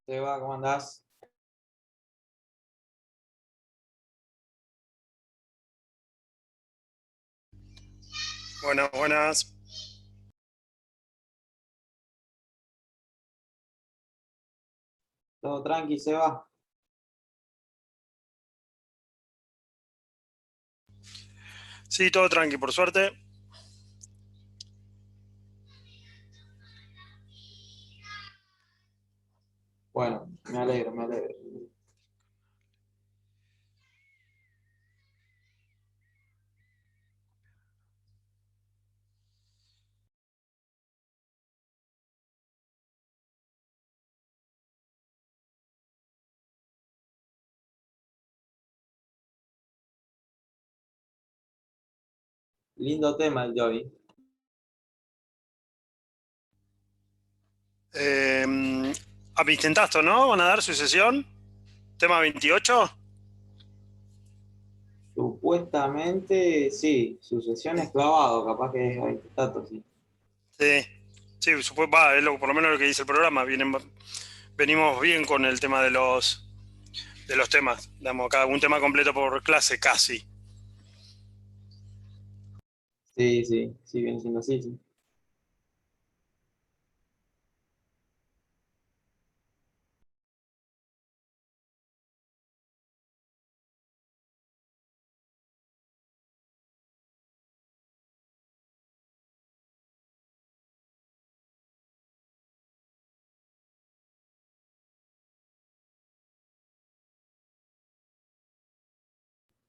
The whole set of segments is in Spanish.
Seba, ¿cómo andás? Buenas, buenas. ¿Todo tranqui, Seba? Sí, todo tranqui, por suerte. Bueno, me alegro, me alegro. Lindo tema el de hoy. Eh, Intentasto, ¿no? ¿Van a dar su sesión? ¿Tema 28? Supuestamente, sí, sucesión es clavado, capaz que es 20 datos, sí. Sí, sí, es por lo menos lo que dice el programa. Venimos bien con el tema de los temas. Damos cada un tema completo por clase, casi. Sí, sí, sí, viene siendo así, sí.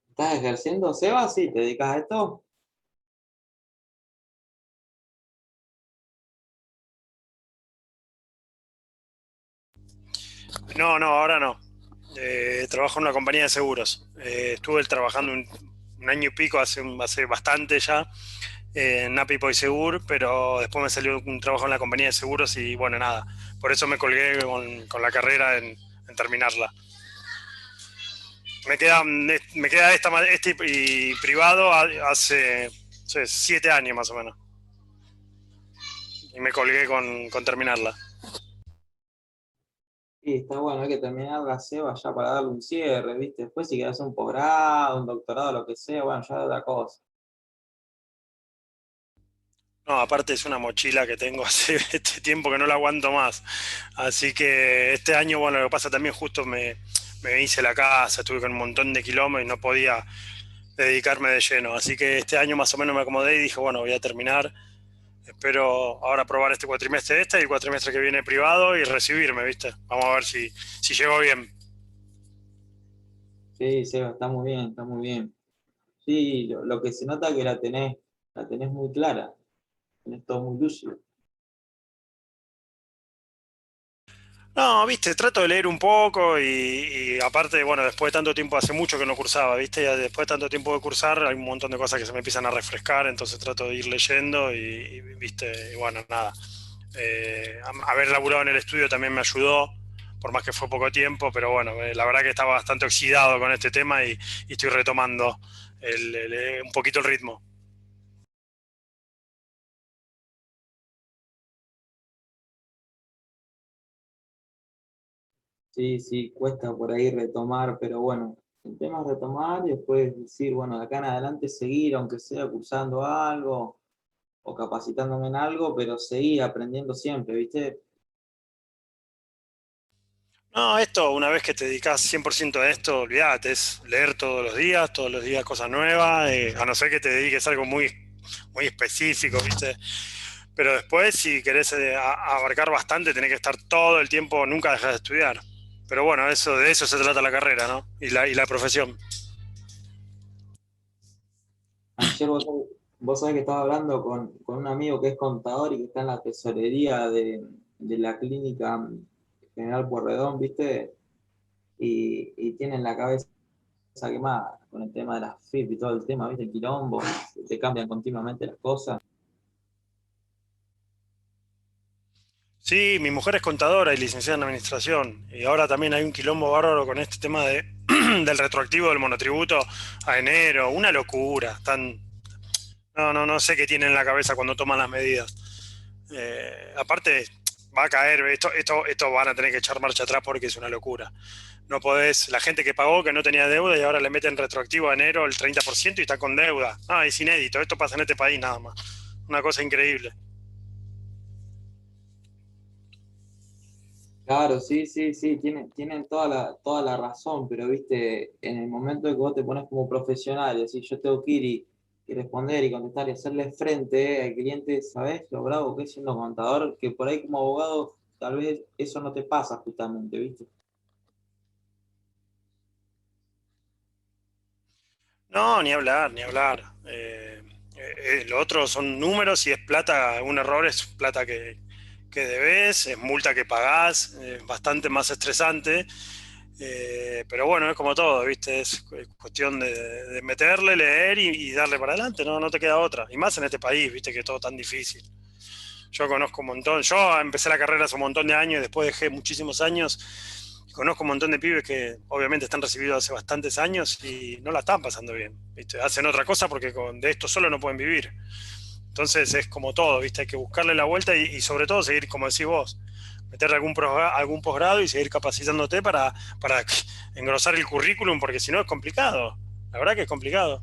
¿Estás ejerciendo, Seba? Sí, ¿te dedicas a esto? No, no, ahora no. Trabajo en una compañía de seguros. Estuve trabajando un año y pico, hace bastante ya, en Napi Segur, pero después me salió un trabajo en la compañía de seguros y bueno, nada. Por eso me colgué con la carrera en terminarla. Me queda este y privado hace 7 años más o menos. Y me colgué con terminarla. Sí, está bueno, hay que terminar la Seba ya para darle un cierre, ¿viste? Después si querés hacer un posgrado, un doctorado, lo que sea, bueno, ya es otra cosa. No, aparte es una mochila que tengo hace este tiempo que no la aguanto más. Así que este año, bueno, lo que pasa también justo me hice la casa, estuve con un montón de kilómetros y no podía dedicarme de lleno. Así que este año más o menos me acomodé y dije, bueno, voy a terminar. Espero ahora probar este cuatrimestre y el cuatrimestre que viene privado y recibirme, ¿viste? Vamos a ver si llego bien. Sí, Seba, está muy bien, está muy bien. Sí, lo que se nota es que la tenés muy clara, tenés todo muy lúcido. No, viste, trato de leer un poco y aparte, bueno, después de tanto tiempo, hace mucho que no cursaba, viste, ya después de tanto tiempo de cursar hay un montón de cosas que se me empiezan a refrescar, entonces trato de ir leyendo viste, y bueno, nada. Haber laburado en el estudio también me ayudó, por más que fue poco tiempo, pero bueno, la verdad que estaba bastante oxidado con este tema y estoy retomando un poquito el ritmo. Sí, sí, cuesta por ahí retomar, pero bueno, el tema es retomar y después decir, bueno, de acá en adelante seguir, aunque sea cursando algo o capacitándome en algo, pero seguir aprendiendo siempre, ¿viste? No, esto, una vez que te dedicas 100% a esto, olvídate, es leer todos los días cosas nuevas, a no ser que te dediques a algo muy, muy específico, ¿viste? Pero después, si querés abarcar bastante, tenés que estar todo el tiempo, nunca dejar de estudiar. Pero bueno, de eso se trata la carrera, ¿no? Y la profesión. Ayer vos sabés que estaba hablando con un amigo que es contador y que está en la tesorería de la clínica General Pueyrredón, ¿viste? Y tienen la cabeza quemada con el tema de las FIP y todo el tema, ¿viste? El quilombo, te cambian continuamente las cosas. Sí, mi mujer es contadora y licenciada en administración. Y ahora también hay un quilombo bárbaro con este tema del retroactivo del monotributo a enero. Una locura. No, no, no sé qué tienen en la cabeza cuando toman las medidas. Aparte, va a caer, esto van a tener que echar marcha atrás porque es una locura. No podés, la gente que pagó, que no tenía deuda y ahora le meten retroactivo a enero el 30% y está con deuda. No, es inédito, esto pasa en este país nada más. Una cosa increíble. Claro, sí, sí, sí, tienen toda la razón, pero viste, en el momento de que vos te pones como profesional, y decís, yo tengo que ir y responder y contestar y hacerle frente al cliente, ¿sabés lo bravo que es siendo contador? Que por ahí como abogado tal vez eso no te pasa justamente, ¿viste? No, ni hablar, ni hablar. Lo otro son números y es plata, un error es plata que debes, es multa que pagás, es bastante más estresante. Pero bueno, es como todo, ¿viste? Es cuestión de meterle, leer y darle para adelante, ¿no? No te queda otra. Y más en este país, ¿viste? Que es todo tan difícil. Yo conozco un montón, yo empecé la carrera hace un montón de años, después dejé muchísimos años. Conozco un montón de pibes que obviamente están recibidos hace bastantes años y no la están pasando bien, ¿viste? Hacen otra cosa porque de esto solo no pueden vivir. Entonces es como todo, ¿viste? Hay que buscarle la vuelta y sobre todo seguir, como decís vos, meterle algún posgrado y seguir capacitándote para engrosar el currículum, porque si no es complicado. La verdad que es complicado.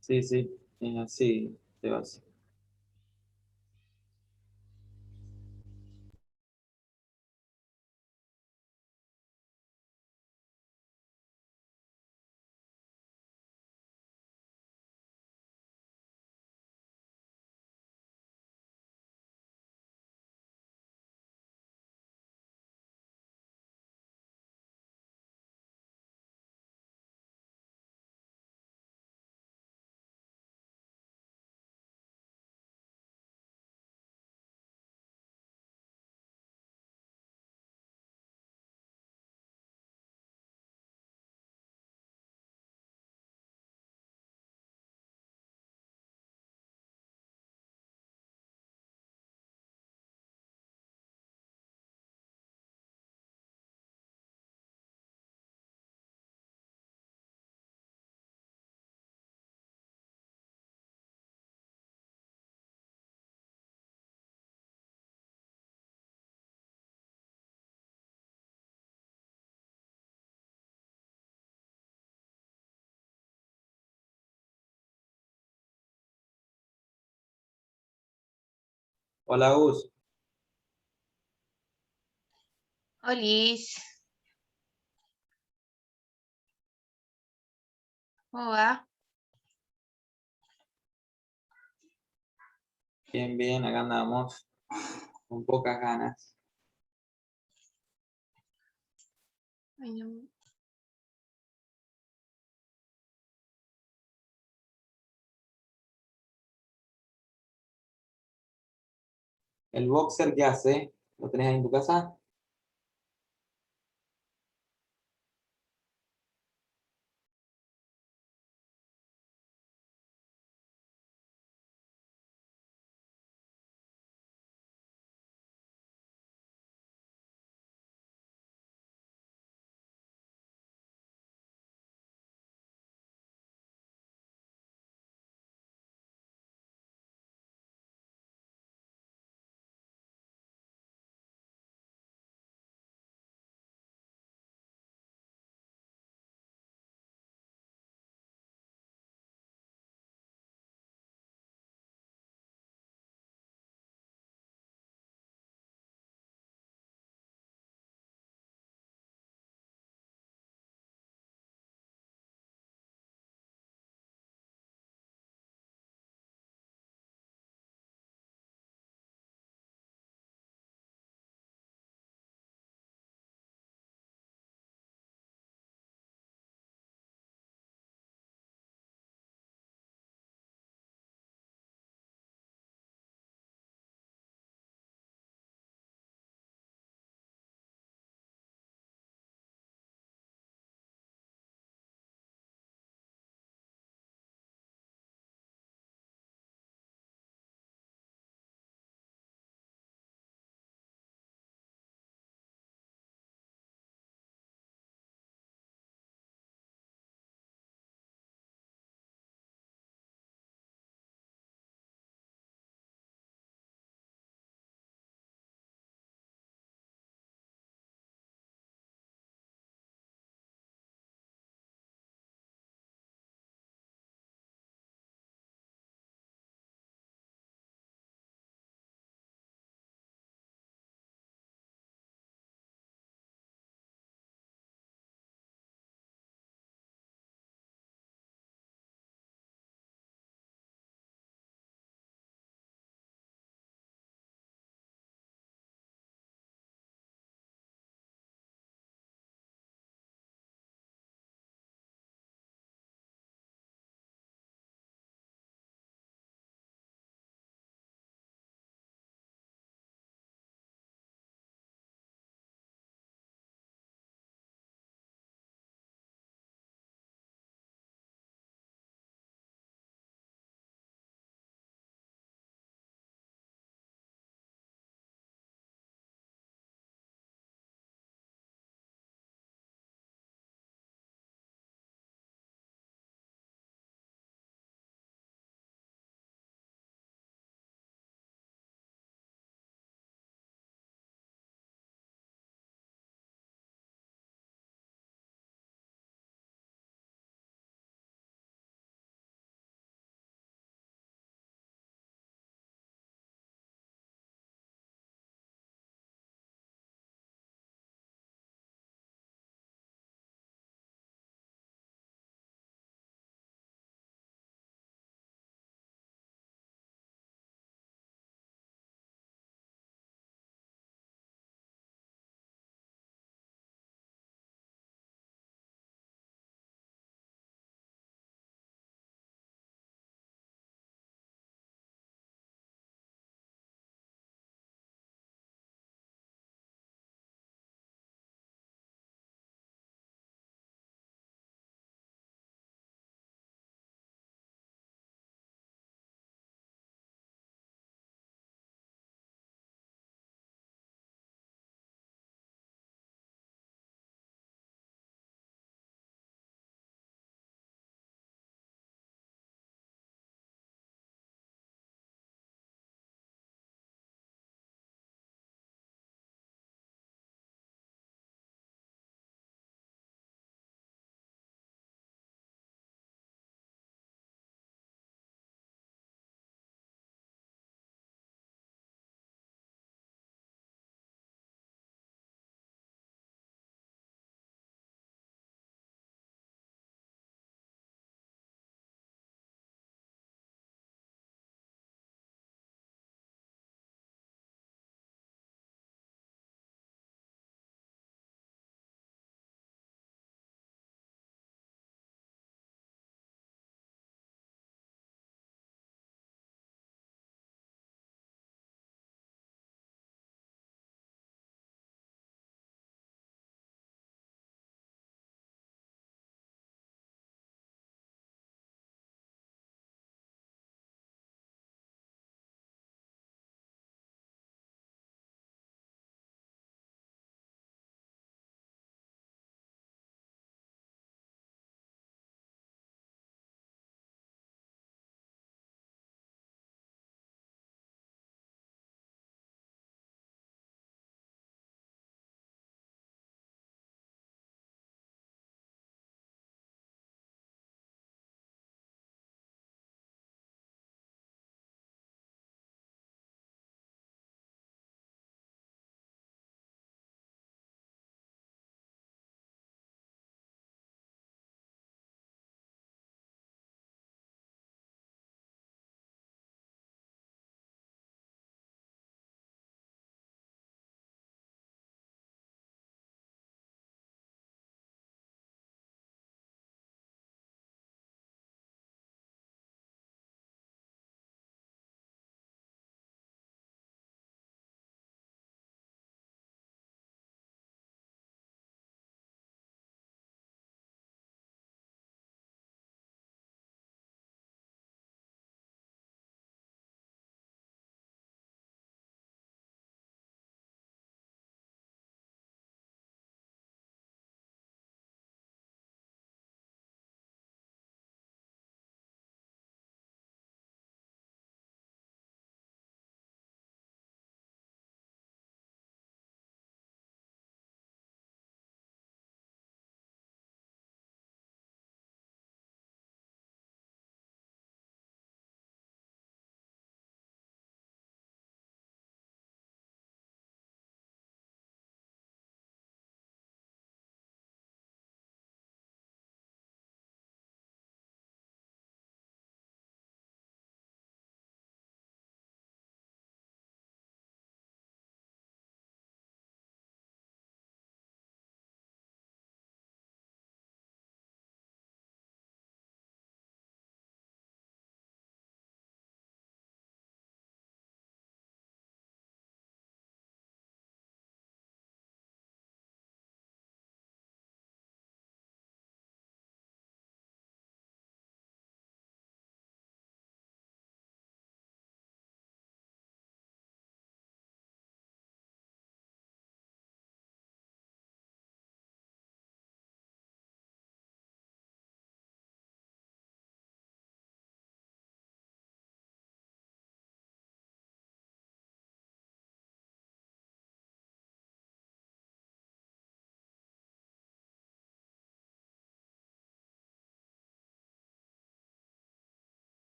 Sí, sí, es así, te vas. Hola, Gus. Olis, ¿cómo va? Bien, bien, acá andamos con pocas ganas. Ay, no. ¿El boxer qué hace? ¿Lo tenés ahí en tu casa?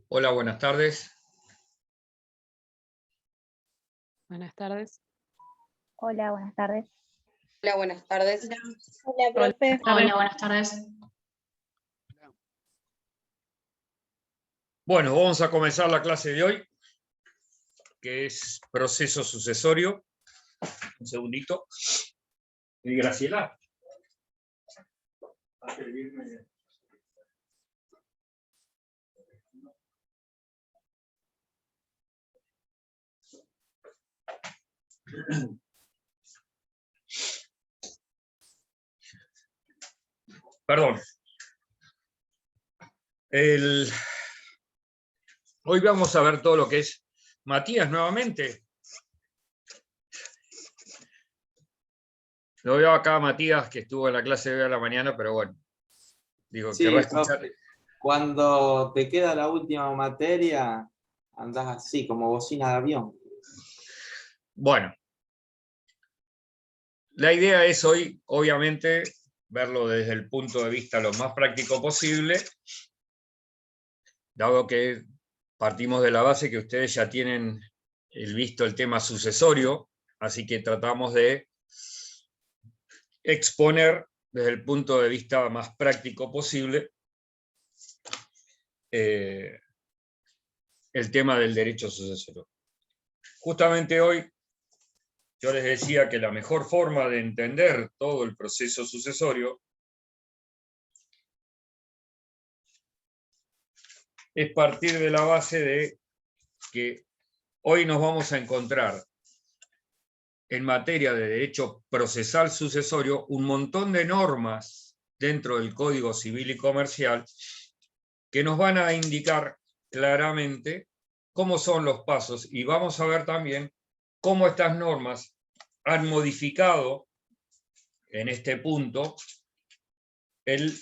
Hola, buenas tardes. Buenas tardes. Hola, buenas tardes. Hola, buenas tardes. Hola, profe. Hola, buenas tardes. Bueno, vamos a comenzar la clase de hoy, que es proceso sucesorio. Un segundito. ¿Y Graciela? Perdón. Hoy vamos a ver todo lo que es Matías nuevamente. Lo veo acá a Matías, que estuvo en la clase de hoy a la mañana, pero bueno. Digo, Sí, querrá escuchar. profe, cuando te queda la última materia, andás así, como bocina de avión. Bueno. La idea es hoy, obviamente, verlo desde el punto de vista lo más práctico posible, dado que partimos de la base que ustedes ya tienen visto el tema sucesorio, así que tratamos de exponer desde el punto de vista más práctico posible el tema del derecho sucesorio. Justamente hoy yo les decía que la mejor forma de entender todo el proceso sucesorio es partir de la base de que hoy nos vamos a encontrar en materia de derecho procesal sucesorio un montón de normas dentro del Código Civil y Comercial que nos van a indicar claramente cómo son los pasos, y vamos a ver también cómo estas normas han modificado en este punto el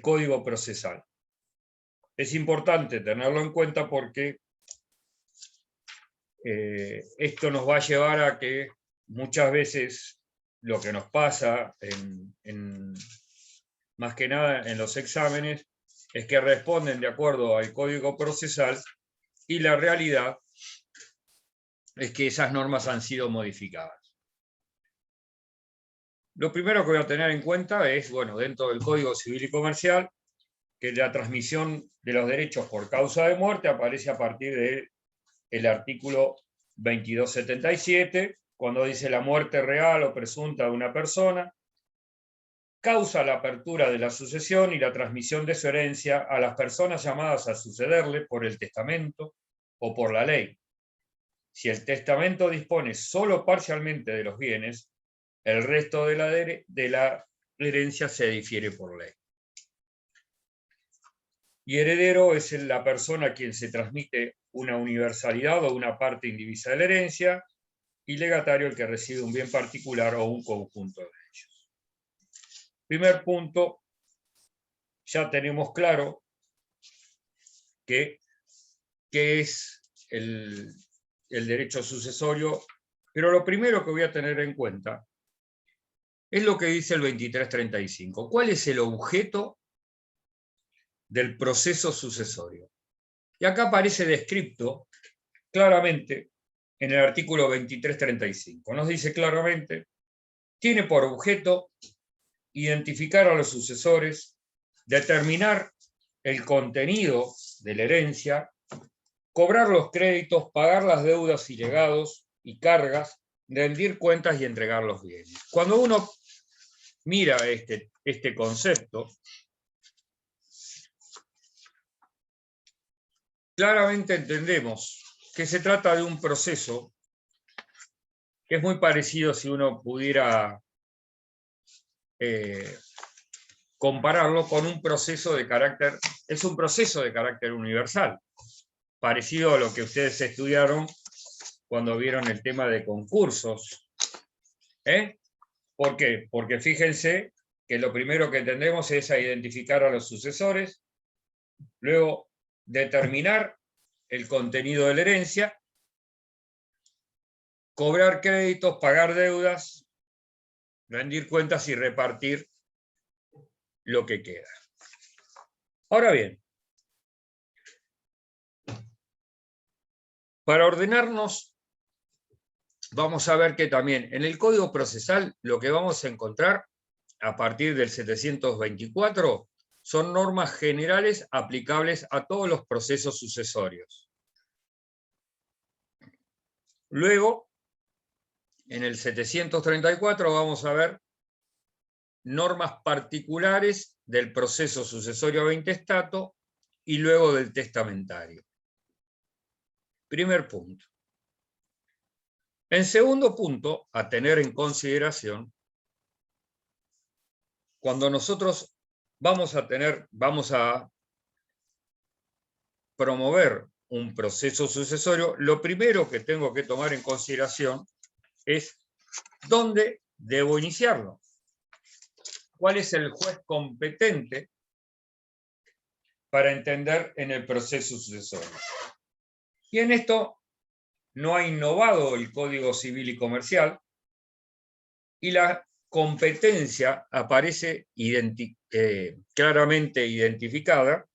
Código Procesal. Es importante tenerlo en cuenta porque esto nos va a llevar a que muchas veces lo que nos pasa, más que nada en los exámenes, es que responden de acuerdo al Código Procesal y la realidad es que esas normas han sido modificadas. Lo primero que voy a tener en cuenta es, bueno, dentro del Código Civil y Comercial, que la transmisión de los derechos por causa de muerte aparece a partir del artículo 2277, cuando dice la muerte real o presunta de una persona, causa la apertura de la sucesión y la transmisión de su herencia a las personas llamadas a sucederle por el testamento o por la ley. Si el testamento dispone solo parcialmente de los bienes, el resto de la herencia se difiere por ley. Y heredero es la persona a quien se transmite una universalidad o una parte indivisa de la herencia, y legatario el que recibe un bien particular o un conjunto de ellos. Primer punto, ya tenemos claro qué es el derecho sucesorio, pero lo primero que voy a tener en cuenta es lo que dice el 2335. ¿Cuál es el objeto del proceso sucesorio? Y acá aparece descrito claramente en el artículo 2335. Nos dice claramente, tiene por objeto identificar a los sucesores, determinar el contenido de la herencia, cobrar los créditos, pagar las deudas y legados y cargas, rendir cuentas y entregar los bienes. Cuando uno mira este concepto, claramente entendemos que se trata de un proceso que es muy parecido, si uno pudiera compararlo con un proceso de carácter, es un proceso de carácter universal, parecido a lo que ustedes estudiaron cuando vieron el tema de concursos. ¿Por qué? Porque fíjense que lo primero que tendremos es a identificar a los sucesores, luego determinar el contenido de la herencia, cobrar créditos, pagar deudas, rendir cuentas y repartir lo que queda. Ahora bien, Para ordenarnos, vamos a ver que también en el Código Procesal lo que vamos a encontrar a partir del 724 son normas generales aplicables a todos los procesos sucesorios. Luego, en el 734 vamos a ver normas particulares del proceso sucesorio a intestato y luego del testamentario. Primer punto. En segundo punto, a tener en consideración, cuando nosotros vamos a promover un proceso sucesorio, lo primero que tengo que tomar en consideración es dónde debo iniciarlo. ¿Cuál es el juez competente para entender en el proceso sucesorio? Y en esto no ha innovado el Código Civil y Comercial, y la competencia aparece claramente identificada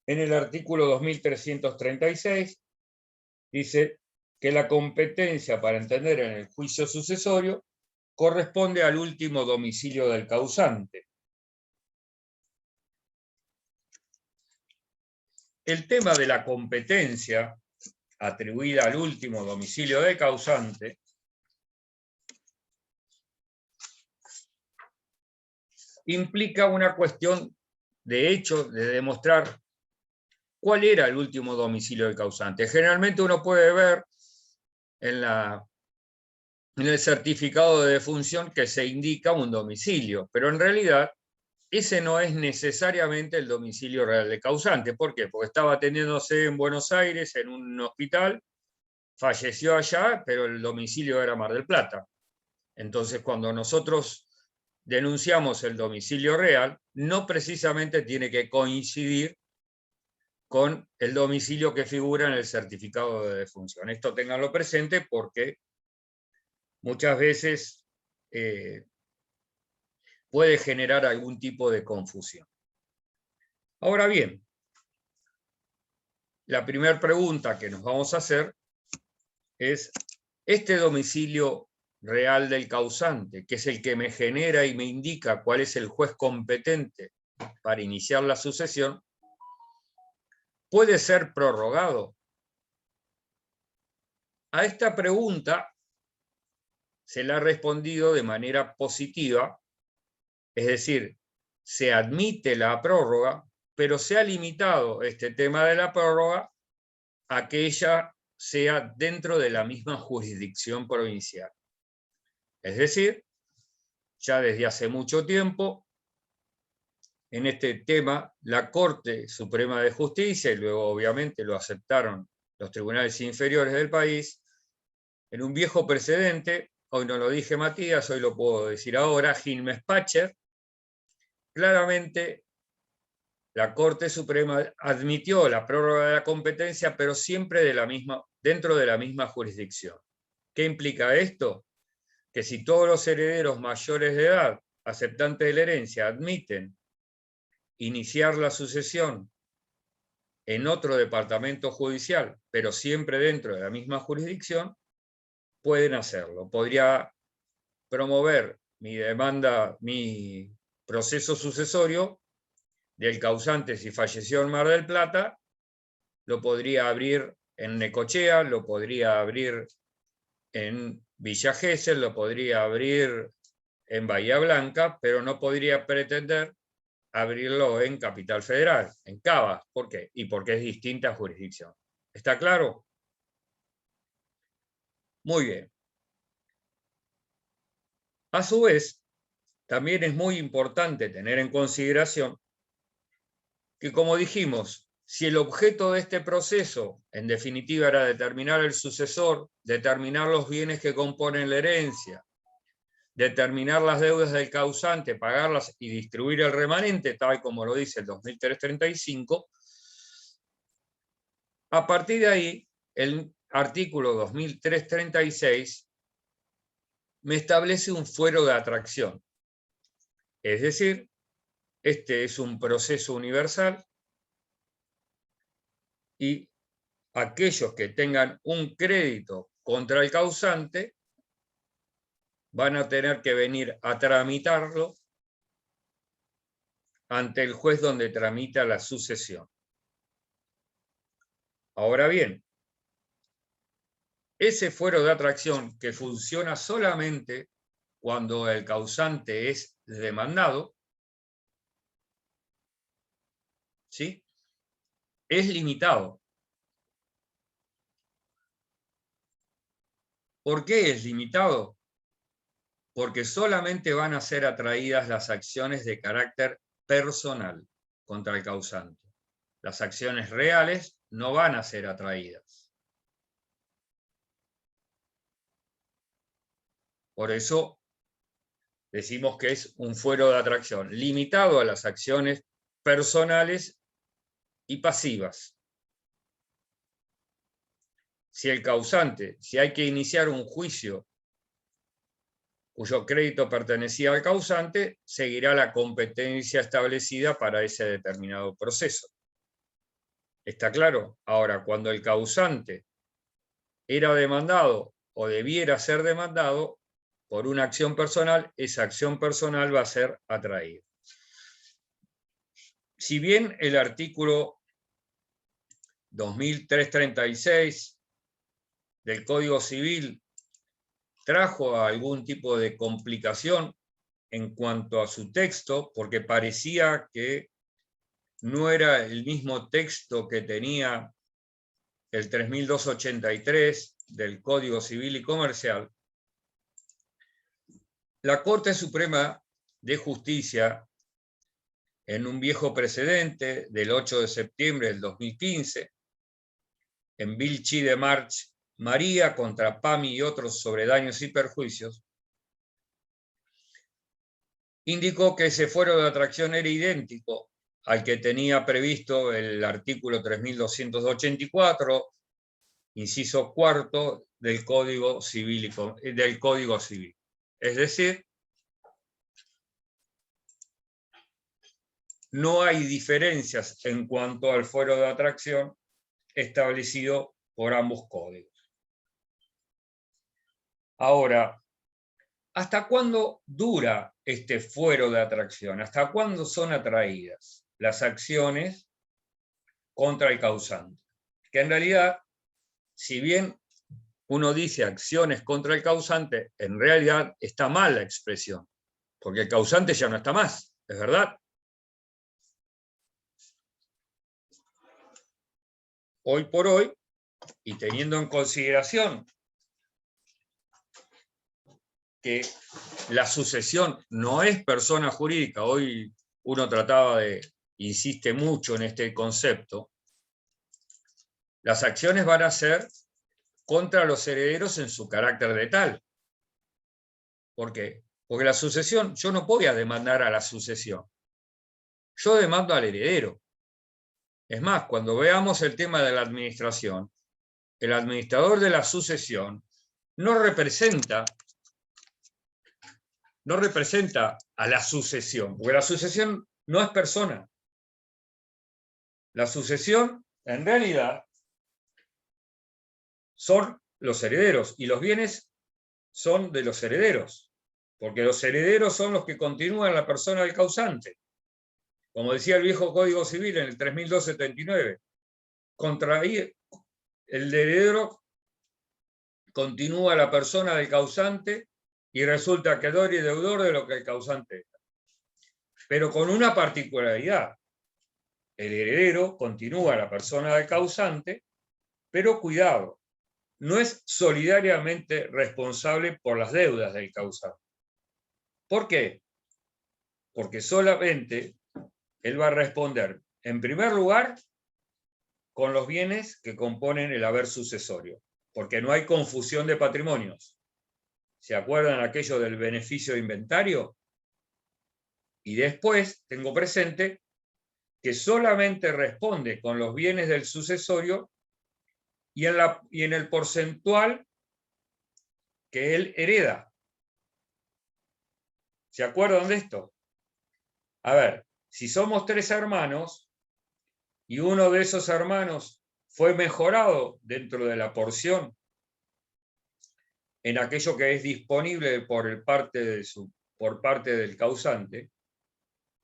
en el artículo 2336. Dice que la competencia para entender en el juicio sucesorio corresponde al último domicilio del causante. El tema de la competencia atribuida al último domicilio del causante implica una cuestión de hecho, de demostrar cuál era el último domicilio del causante. Generalmente uno puede ver en el certificado de defunción que se indica un domicilio, pero en realidad ese no es necesariamente el domicilio real del causante. ¿Por qué? Porque estaba atendiéndose en Buenos Aires, en un hospital, falleció allá, pero el domicilio era Mar del Plata. Entonces, cuando nosotros denunciamos el domicilio real, no precisamente tiene que coincidir con el domicilio que figura en el certificado de defunción. Esto ténganlo presente porque muchas veces puede generar algún tipo de confusión. Ahora bien, la primera pregunta que nos vamos a hacer es, ¿este domicilio real del causante, que es el que me genera y me indica cuál es el juez competente para iniciar la sucesión, puede ser prorrogado? A esta pregunta se le ha respondido de manera positiva, es decir, se admite la prórroga, pero se ha limitado este tema de la prórroga a que ella sea dentro de la misma jurisdicción provincial. Es decir, ya desde hace mucho tiempo, en este tema, la Corte Suprema de Justicia, y luego obviamente lo aceptaron los tribunales inferiores del país, en un viejo precedente, hoy no lo dije Matías, hoy lo puedo decir ahora, Gilmes-Pacher, claramente la Corte Suprema admitió la prórroga de la competencia, pero siempre dentro de la misma jurisdicción. ¿Qué implica esto? Que si todos los herederos mayores de edad, aceptantes de la herencia, admiten iniciar la sucesión en otro departamento judicial, pero siempre dentro de la misma jurisdicción, pueden hacerlo. Podría promover mi demanda, mi proceso sucesorio del causante si falleció en Mar del Plata, lo podría abrir en Necochea, lo podría abrir en Villa Gesell, lo podría abrir en Bahía Blanca, pero no podría pretender abrirlo en Capital Federal, en Cava. ¿Por qué? Y porque es distinta jurisdicción. ¿Está claro? Muy bien. A su vez, también es muy importante tener en consideración que, como dijimos, si el objeto de este proceso, en definitiva, era determinar el sucesor, determinar los bienes que componen la herencia, determinar las deudas del causante, pagarlas y distribuir el remanente, tal como lo dice el 2335, a partir de ahí, el artículo 2336 me establece un fuero de atracción. Es decir, este es un proceso universal y aquellos que tengan un crédito contra el causante van a tener que venir a tramitarlo ante el juez donde tramita la sucesión. Ahora bien, ese fuero de atracción que funciona solamente cuando el causante es demandado, ¿sí?, es limitado. ¿Por qué es limitado? Porque solamente van a ser atraídas las acciones de carácter personal contra el causante. Las acciones reales no van a ser atraídas. Por eso decimos que es un fuero de atracción, limitado a las acciones personales y pasivas. Si el causante, si hay que iniciar un juicio cuyo crédito pertenecía al causante, seguirá la competencia establecida para ese determinado proceso. ¿Está claro? Ahora, cuando el causante era demandado o debiera ser demandado por una acción personal, esa acción personal va a ser atraída. Si bien el artículo 2336 del Código Civil trajo algún tipo de complicación en cuanto a su texto, porque parecía que no era el mismo texto que tenía el 3283 del Código Civil y Comercial, la Corte Suprema de Justicia, en un viejo precedente del 8 de septiembre del 2015, en Vilchi de March María contra PAMI y otros sobre daños y perjuicios, indicó que ese fuero de atracción era idéntico al que tenía previsto el artículo 3284, inciso cuarto del Código Civil. Es decir, no hay diferencias en cuanto al fuero de atracción establecido por ambos códigos. Ahora, ¿hasta cuándo dura este fuero de atracción? ¿Hasta cuándo son atraídas las acciones contra el causante? Que en realidad, si bien uno dice acciones contra el causante, en realidad está mal la expresión, porque el causante ya no está más, ¿es verdad? Hoy por hoy, y teniendo en consideración que la sucesión no es persona jurídica, hoy uno insiste mucho en este concepto, las acciones van a ser contra los herederos en su carácter de tal. ¿Por qué? Porque la sucesión, yo no voy a demandar a la sucesión, yo demando al heredero. Es más, cuando veamos el tema de la administración, el administrador de la sucesión no representa a la sucesión, porque la sucesión no es persona. La sucesión, en realidad, son los herederos, y los bienes son de los herederos, porque los herederos son los que continúan la persona del causante. Como decía el viejo Código Civil en el 3279, el heredero continúa la persona del causante y resulta acreedor y deudor de lo que el causante es. Pero con una particularidad: el heredero continúa la persona del causante, pero cuidado, no es solidariamente responsable por las deudas del causante. ¿Por qué? Porque solamente él va a responder, en primer lugar, con los bienes que componen el haber sucesorio, porque no hay confusión de patrimonios. ¿Se acuerdan aquello del beneficio de inventario? Y después tengo presente que solamente responde con los bienes del sucesorio y en el porcentual que él hereda. ¿Se acuerdan de esto? A ver, si somos 3 hermanos y uno de esos hermanos fue mejorado dentro de la porción en aquello que es disponible por parte del causante,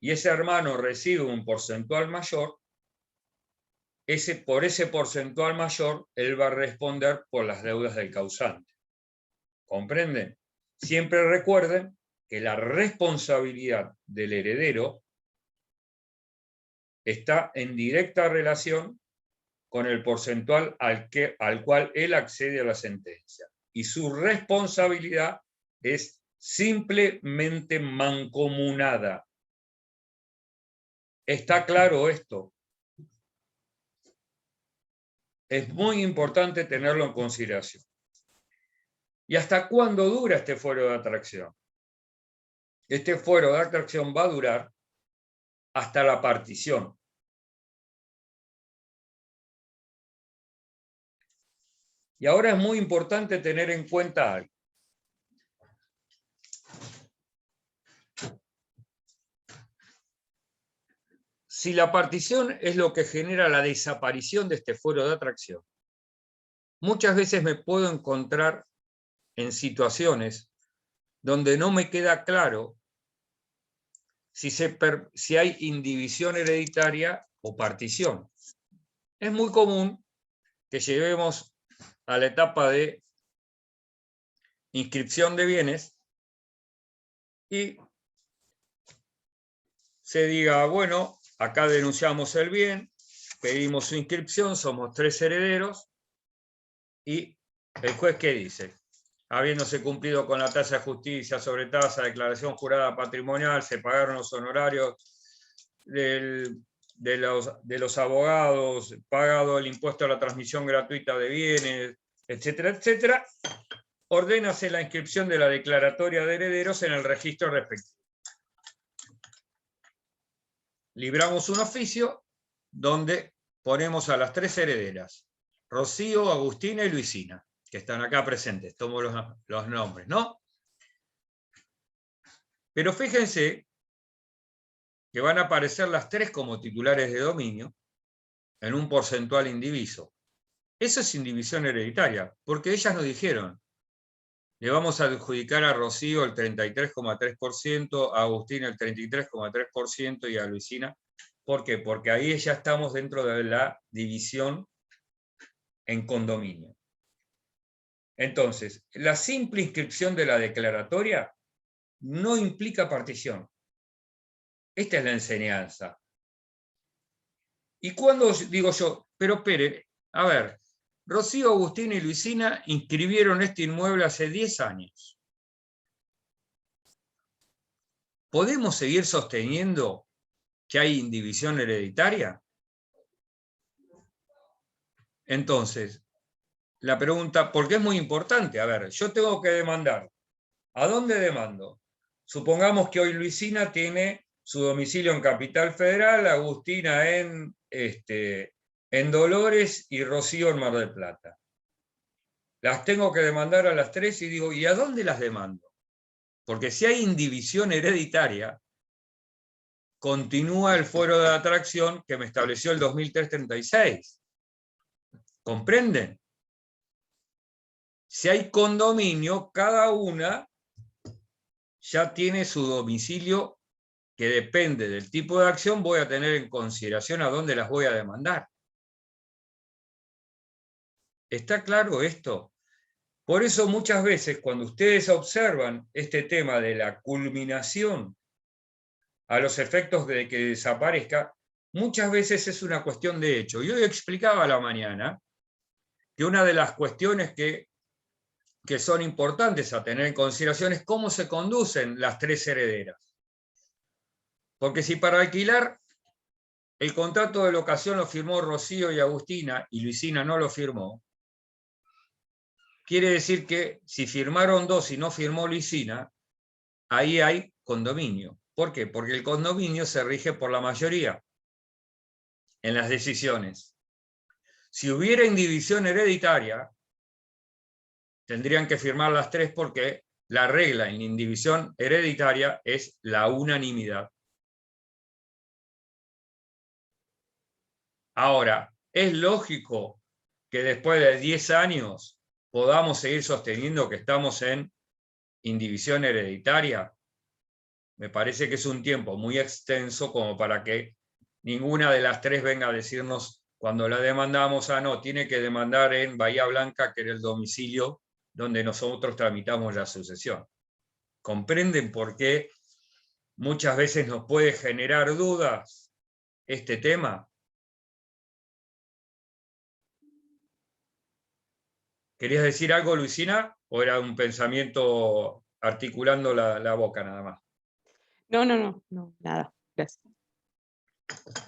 y ese hermano recibe un porcentual mayor, por ese porcentual mayor, él va a responder por las deudas del causante. ¿Comprenden? Siempre recuerden que la responsabilidad del heredero está en directa relación con el porcentual al cual él accede a la sentencia. Y su responsabilidad es simplemente mancomunada. ¿Está claro esto? Es muy importante tenerlo en consideración. ¿Y hasta cuándo dura este fuero de atracción? Este fuero de atracción va a durar hasta la partición. Y ahora es muy importante tener en cuenta algo. Si la partición es lo que genera la desaparición de este fuero de atracción, muchas veces me puedo encontrar en situaciones donde no me queda claro si hay indivisión hereditaria o partición. Es muy común que lleguemos a la etapa de inscripción de bienes y se diga, bueno, acá denunciamos el bien, pedimos su inscripción, somos 3 herederos, y el juez, ¿qué dice? Habiéndose cumplido con la tasa de justicia sobre tasa, declaración jurada patrimonial, se pagaron los honorarios de los abogados, pagado el impuesto a la transmisión gratuita de bienes, etcétera, etcétera, ordénase la inscripción de la declaratoria de herederos en el registro respectivo. Libramos un oficio donde ponemos a las 3 herederas, Rocío, Agustina y Luisina, que están acá presentes, tomo los nombres, ¿no? Pero fíjense que van a aparecer las 3 como titulares de dominio en un porcentual indiviso. Eso es indivisión hereditaria, porque ellas nos dijeron, le vamos a adjudicar a Rocío el 33,3%, a Agustina el 33,3% y a Luisina. ¿Por qué? Porque ahí ya estamos dentro de la división en condominio. Entonces, la simple inscripción de la declaratoria no implica partición. Esta es la enseñanza. Y cuando digo yo, pero espere, a ver, Rocío, Agustina y Luisina inscribieron este inmueble hace 10 años. ¿Podemos seguir sosteniendo que hay indivisión hereditaria? Entonces, la pregunta, porque es muy importante, a ver, yo tengo que demandar. ¿A dónde demando? Supongamos que hoy Luisina tiene su domicilio en Capital Federal, Agustina en Dolores y Rocío en Mar del Plata. Las tengo que demandar a las 3 y digo, ¿y a dónde las demando? Porque si hay indivisión hereditaria, continúa el fuero de atracción que me estableció el 2336. ¿Comprenden? Si hay condominio, cada una ya tiene su domicilio que depende del tipo de acción, voy a tener en consideración a dónde las voy a demandar. ¿Está claro esto? Por eso muchas veces cuando ustedes observan este tema de la culminación a los efectos de que desaparezca, muchas veces es una cuestión de hecho. Y hoy explicaba a la mañana que una de las cuestiones que son importantes a tener en consideración es cómo se conducen las 3 herederas. Porque si para alquilar el contrato de locación lo firmó Rocío y Agustina y Luisina no lo firmó, quiere decir que si firmaron 2 y no firmó Luisina, ahí hay condominio. ¿Por qué? Porque el condominio se rige por la mayoría en las decisiones. Si hubiera indivisión hereditaria, tendrían que firmar las 3 porque la regla en indivisión hereditaria es la unanimidad. Ahora, ¿Es lógico que después de 10 años podamos seguir sosteniendo que estamos en indivisión hereditaria? Me parece que es un tiempo muy extenso como para que ninguna de las tres venga a decirnos cuando la demandamos, no, tiene que demandar en Bahía Blanca, que era el domicilio donde nosotros tramitamos la sucesión. ¿Comprenden por qué muchas veces nos puede generar dudas este tema? ¿Querías decir algo, Luisina? ¿O era un pensamiento articulando la boca nada más? No, nada. Gracias.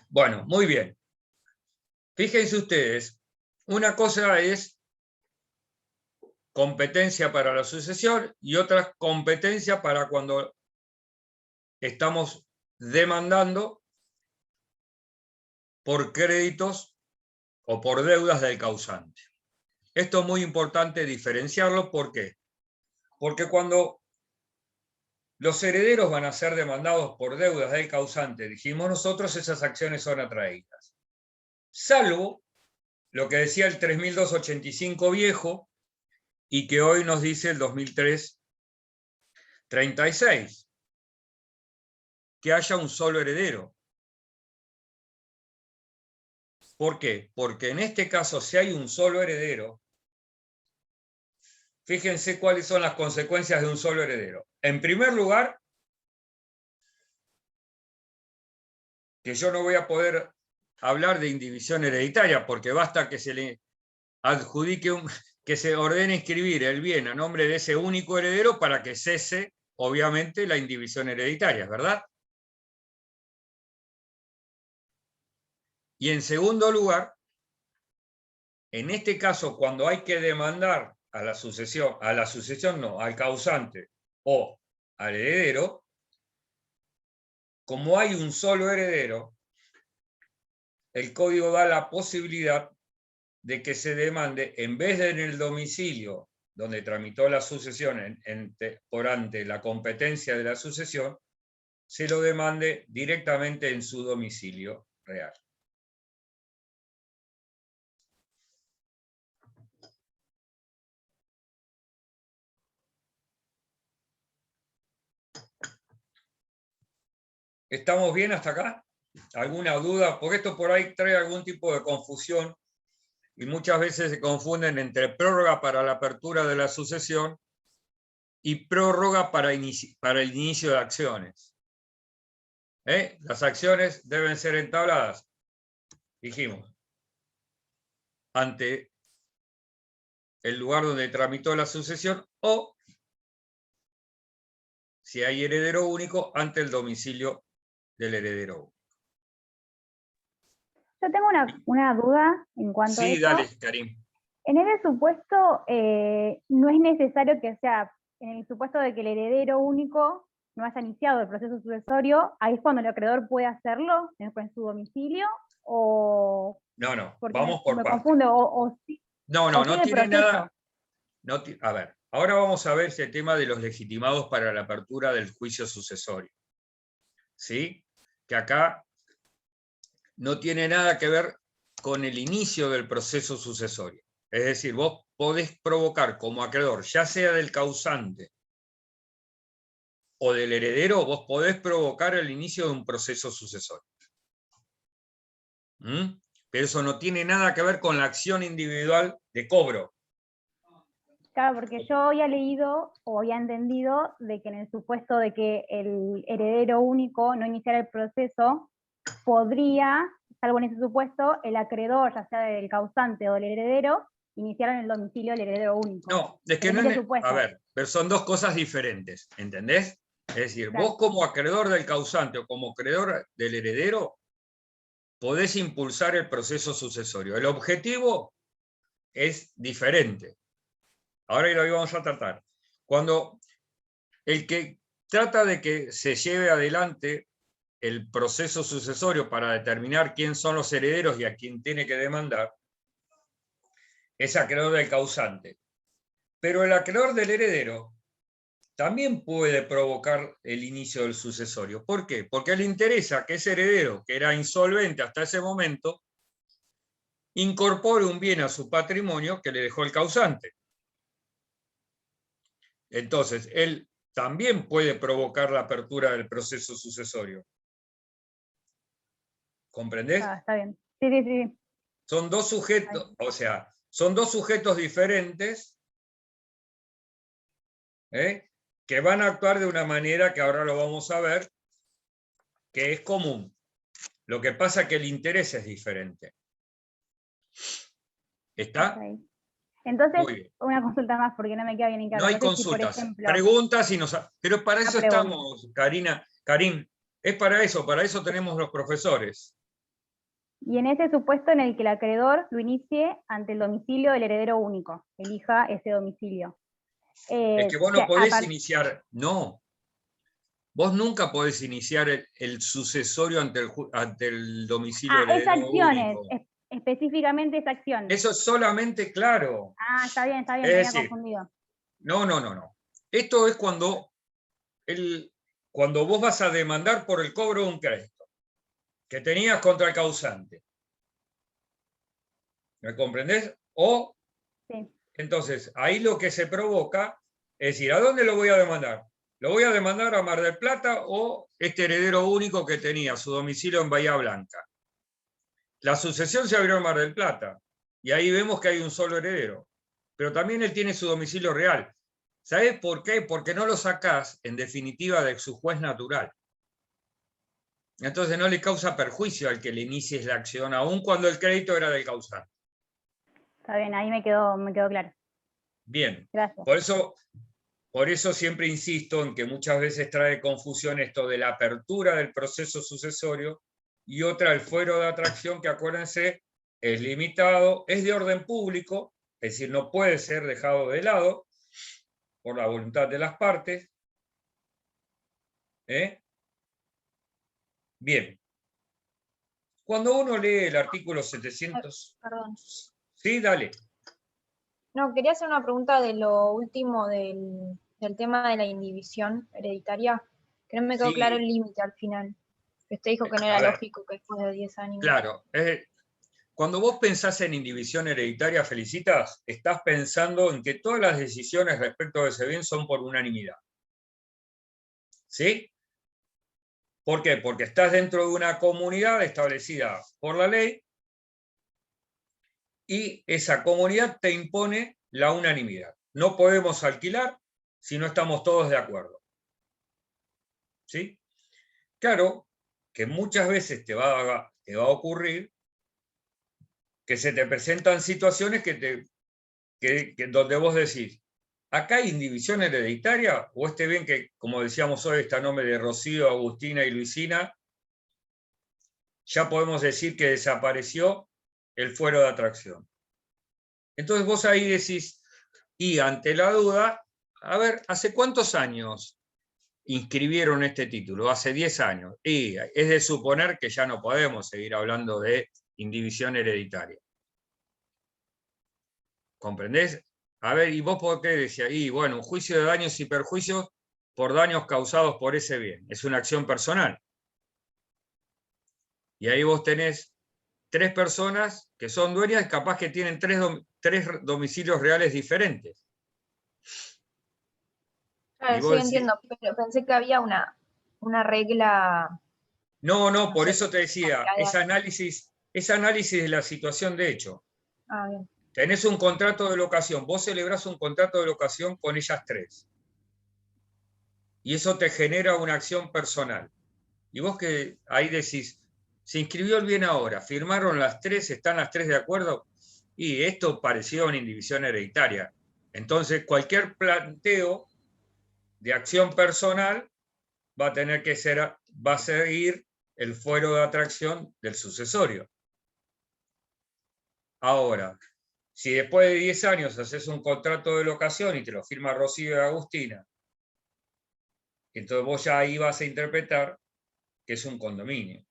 Bueno, muy bien. Fíjense ustedes, una cosa es competencia para la sucesión y otra competencia para cuando estamos demandando por créditos o por deudas del causante. Esto es muy importante diferenciarlo. ¿Por qué? Porque cuando los herederos van a ser demandados por deudas del causante, dijimos nosotros, esas acciones son atraídas. Salvo lo que decía el 3285 viejo y que hoy nos dice el 2003-36. Que haya un solo heredero. ¿Por qué? Porque en este caso, si hay un solo heredero, fíjense cuáles son las consecuencias de un solo heredero. En primer lugar, que yo no voy a poder hablar de indivisión hereditaria, porque basta que se le adjudique, que se ordene inscribir el bien a nombre de ese único heredero para que cese, obviamente, la indivisión hereditaria, ¿verdad? Y en segundo lugar, en este caso, cuando hay que demandar a la sucesión no, al causante o al heredero, como hay un solo heredero, el código da la posibilidad de que se demande, en vez de en el domicilio donde tramitó la sucesión por ante la competencia de la sucesión, se lo demande directamente en su domicilio real. ¿Estamos bien hasta acá? ¿Alguna duda? Porque esto por ahí trae algún tipo de confusión y muchas veces se confunden entre prórroga para la apertura de la sucesión y prórroga para el inicio de acciones. Las acciones deben ser entabladas, dijimos, ante el lugar donde tramitó la sucesión o, si hay heredero único, ante el domicilio del heredero único. Yo tengo una duda en cuanto a Sí, eso. dale, Karim. En ese supuesto, no es necesario que sea, en el supuesto de que el heredero único no haya iniciado el proceso sucesorio, ahí es cuando el acreedor puede hacerlo en su domicilio, o... No, porque vamos por me partes. confundo, o No tiene nada. A ver, ahora vamos a ver el tema de los legitimados para la apertura del juicio sucesorio. ¿Sí? Que acá no tiene nada que ver con el inicio del proceso sucesorio. Es decir, vos podés provocar como acreedor, ya sea del causante o del heredero, vos podés provocar el inicio de un proceso sucesorio. Pero eso no tiene nada que ver con la acción individual de cobro. Claro, porque yo había leído o había entendido de que en el supuesto de que el heredero único no iniciara el proceso, podría, salvo en ese supuesto, el acreedor, ya sea del causante o del heredero, iniciar en el domicilio del heredero único. No, es que no es. A ver, pero son dos cosas diferentes, ¿entendés? Es decir, Claro. Vos como acreedor del causante o como acreedor del heredero, podés impulsar el proceso sucesorio. El objetivo es diferente. Ahora lo vamos a tratar. Cuando el que trata de que se lleve adelante el proceso sucesorio para determinar quién son los herederos y a quién tiene que demandar, es acreedor del causante. Pero el acreedor del heredero también puede provocar el inicio del sucesorio. ¿Por qué? Porque le interesa que ese heredero, que era insolvente hasta ese momento, incorpore un bien a su patrimonio que le dejó el causante. Entonces, él también puede provocar la apertura del proceso sucesorio. ¿Comprendés? Ah, está bien. Sí, sí, sí. Son dos sujetos, o sea, son dos sujetos diferentes, que van a actuar de una manera que ahora lo vamos a ver, que es común. Lo que pasa es que el interés es diferente. ¿Está? Ok. Entonces, Muy bien. una consulta más porque no me queda bien en claro. No hay Entonces, si, por consultas, ejemplo, preguntas y nos... Pero para eso pregunta. estamos, Karina, Karim, es para eso tenemos los profesores. Y en ese supuesto en el que el acreedor lo inicie ante el domicilio del heredero único, elija ese domicilio. Es que vos no que podés iniciar, no. Vos nunca podés iniciar el sucesorio ante el domicilio es heredero acciones, único. específicamente es acciones. Eso es solamente claro. Está bien, me Es había decir, confundido. No. Esto es cuando vos vas a demandar por el cobro de un crédito que tenías contra el causante. ¿Me comprendés? O, Sí. entonces, ahí lo que se provoca es decir, ¿a dónde lo voy a demandar? ¿Lo voy a demandar a Mar del Plata o este heredero único que tenía su domicilio en Bahía Blanca? La sucesión se abrió en Mar del Plata y ahí vemos que hay un solo heredero. Pero también él tiene su domicilio real. ¿Sabés por qué? Porque no lo sacás, en definitiva, de su juez natural. Entonces no le causa perjuicio al que le inicies la acción, aun cuando el crédito era del causante. Está bien, ahí me quedó claro. Bien. Gracias. Por eso siempre insisto en que muchas veces trae confusión esto de la apertura del proceso sucesorio y otra el fuero de atracción, que acuérdense, es limitado, es de orden público, es decir, no puede ser dejado de lado por la voluntad de las partes. Bien. Cuando uno lee el artículo 700... Perdón. Sí, dale. No, quería hacer una pregunta de lo último del tema de la indivisión hereditaria, que no me quedó Sí. claro el límite al final. Que usted dijo que no A era ver. lógico que después de 10 años. Claro. Cuando vos pensás en indivisión hereditaria, Felicitas, estás pensando en que todas las decisiones respecto de ese bien son por unanimidad. ¿Sí? ¿Por qué? Porque estás dentro de una comunidad establecida por la ley y esa comunidad te impone la unanimidad. No podemos alquilar si no estamos todos de acuerdo. ¿Sí? Claro que muchas veces te va a ocurrir que se te presentan situaciones donde vos decís, ¿acá hay indivisión hereditaria? ¿O este bien que, como decíamos hoy, está a nombre de Rocío, Agustina y Luisina, ya podemos decir que desapareció el fuero de atracción? Entonces vos ahí decís, y ante la duda, a ver, ¿hace cuántos años inscribieron este título? Hace 10 años. Y es de suponer que ya no podemos seguir hablando de indivisión hereditaria. ¿Comprendés? A ver, ¿y vos por qué decías? Y bueno, un juicio de daños y perjuicios por daños causados por ese bien. Es una acción personal. Y ahí vos tenés 3 personas que son dueñas, capaz que tienen 3 domicilios reales diferentes. Claro, Y sí, vos decís, entiendo, pero pensé que había una regla. no, por sé, eso te decía, ese análisis de la situación de hecho. Bien. Tenés un contrato de locación, vos celebrás un contrato de locación con ellas 3. Y eso te genera una acción personal. Y vos que ahí decís, se inscribió el bien ahora, firmaron las 3, están las 3 de acuerdo, y esto pareció una indivisión hereditaria. Entonces, cualquier planteo de acción personal va a seguir el fuero de atracción del sucesorio. Ahora, si después de 10 años haces un contrato de locación y te lo firma Rocío y Agustina, entonces vos ya ahí vas a interpretar que es un condominio.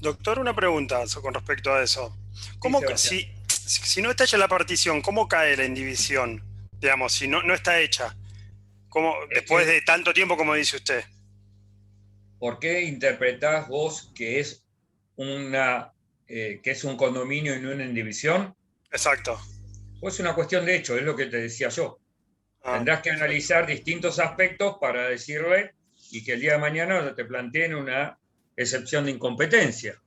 Doctor, una pregunta con respecto a eso. ¿Cómo, Sí, si no está hecha la partición, ¿cómo cae la indivisión? Digamos, si no está hecha. ¿Cómo, después de tanto tiempo como dice usted? ¿Por qué interpretás vos que es que es un condominio y no una indivisión? Exacto. Pues es una cuestión de hecho, es lo que te decía yo. Ah, Tendrás que analizar distintos aspectos para decirle y que el día de mañana te planteen una excepción de incompetencia.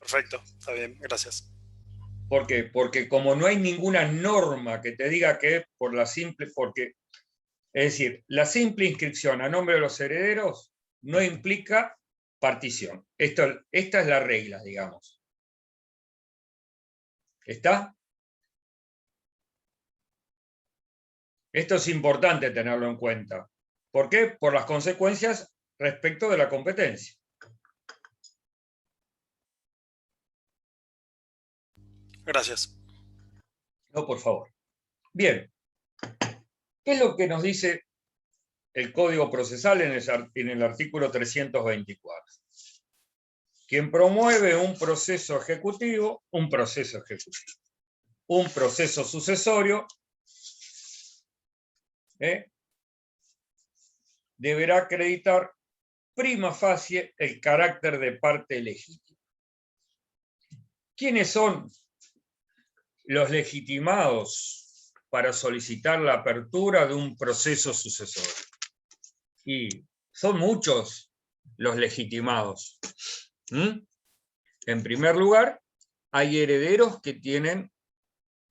perfecto, está bien, gracias. ¿Por qué? Porque como no hay ninguna norma que te diga que por la simple, es decir, la simple inscripción a nombre de los herederos no implica partición. Esta es la regla, digamos. ¿Está? Esto es importante tenerlo en cuenta. ¿Por qué? Por las consecuencias respecto de la competencia. Gracias. No, por favor. Bien. ¿Qué es lo que nos dice el Código Procesal en el artículo 324? Quien promueve un proceso sucesorio, deberá acreditar prima facie el carácter de parte legítima. ¿Quiénes son los legitimados para solicitar la apertura de un proceso sucesorio? Y son muchos los legitimados. En primer lugar, hay herederos que tienen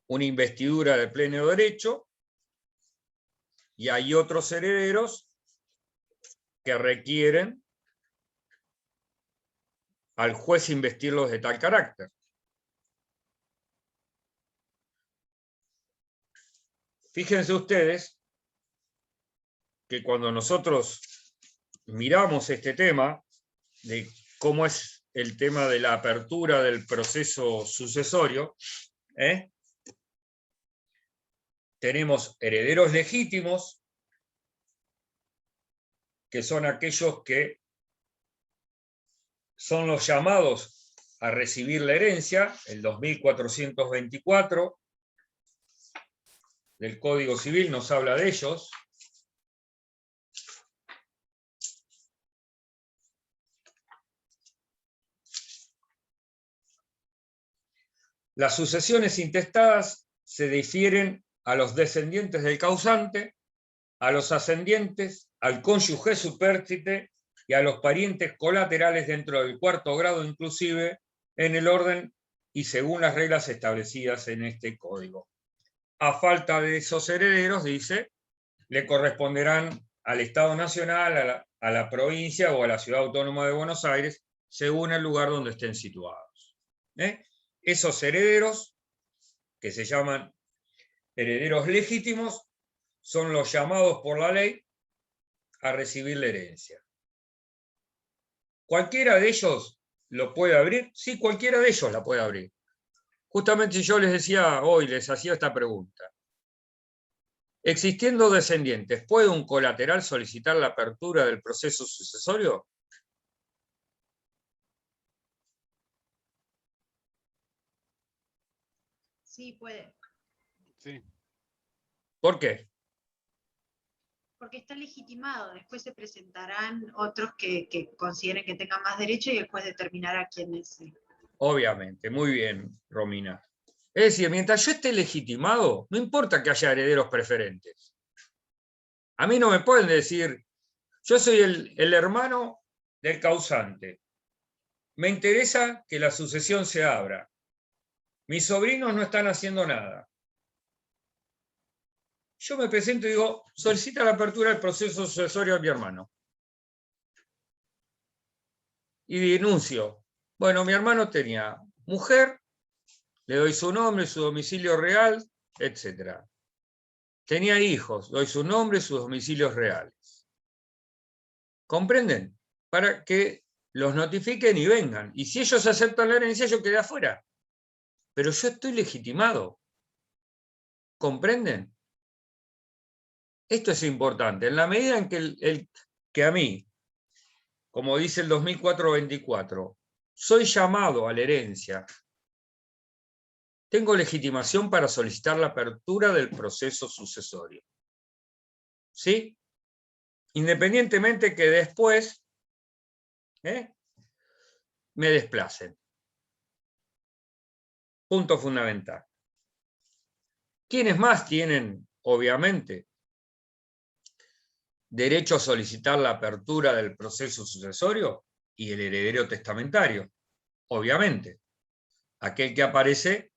una investidura de pleno derecho y hay otros herederos que requieren al juez investirlos de tal carácter. Fíjense ustedes que cuando nosotros miramos este tema de cómo es el tema de la apertura del proceso sucesorio, tenemos herederos legítimos, que son aquellos que son los llamados a recibir la herencia, el 2424 del Código Civil nos habla de ellos. Las sucesiones intestadas se difieren a los descendientes del causante, a los ascendientes, al cónyuge supérstite y a los parientes colaterales dentro del cuarto grado, inclusive en el orden y según las reglas establecidas en este código. A falta de esos herederos, dice, le corresponderán al Estado Nacional, a la provincia o a la Ciudad Autónoma de Buenos Aires, según el lugar donde estén situados. Esos herederos, que se llaman herederos legítimos, son los llamados por la ley a recibir la herencia. ¿Cualquiera de ellos lo puede abrir? Sí, cualquiera de ellos la puede abrir. Justamente yo les decía hoy, les hacía esta pregunta. Existiendo descendientes, ¿puede un colateral solicitar la apertura del proceso sucesorio? Sí, puede. Sí. ¿Por qué? Porque está legitimado. Después se presentarán otros que consideren que tengan más derecho y el juez determinará quién es. Obviamente, muy bien, Romina. Es decir, mientras yo esté legitimado, no importa que haya herederos preferentes. A mí no me pueden decir, yo soy el hermano del causante. Me interesa que la sucesión se abra. Mis sobrinos no están haciendo nada. Yo me presento y digo, solicita la apertura del proceso sucesorio a mi hermano. Y denuncio. Bueno, mi hermano tenía mujer, le doy su nombre, su domicilio real, etc. Tenía hijos, doy su nombre, sus domicilios reales. ¿Comprenden? Para que los notifiquen y vengan. Y si ellos aceptan la herencia, yo quedé afuera. Pero yo estoy legitimado. ¿Comprenden? Esto es importante. En la medida en que a mí, como dice el 2424, soy llamado a la herencia, tengo legitimación para solicitar la apertura del proceso sucesorio. ¿Sí? Independientemente que después me desplacen. Punto fundamental. ¿Quiénes más tienen, obviamente, derecho a solicitar la apertura del proceso sucesorio? Y el heredero testamentario, obviamente. Aquel que aparece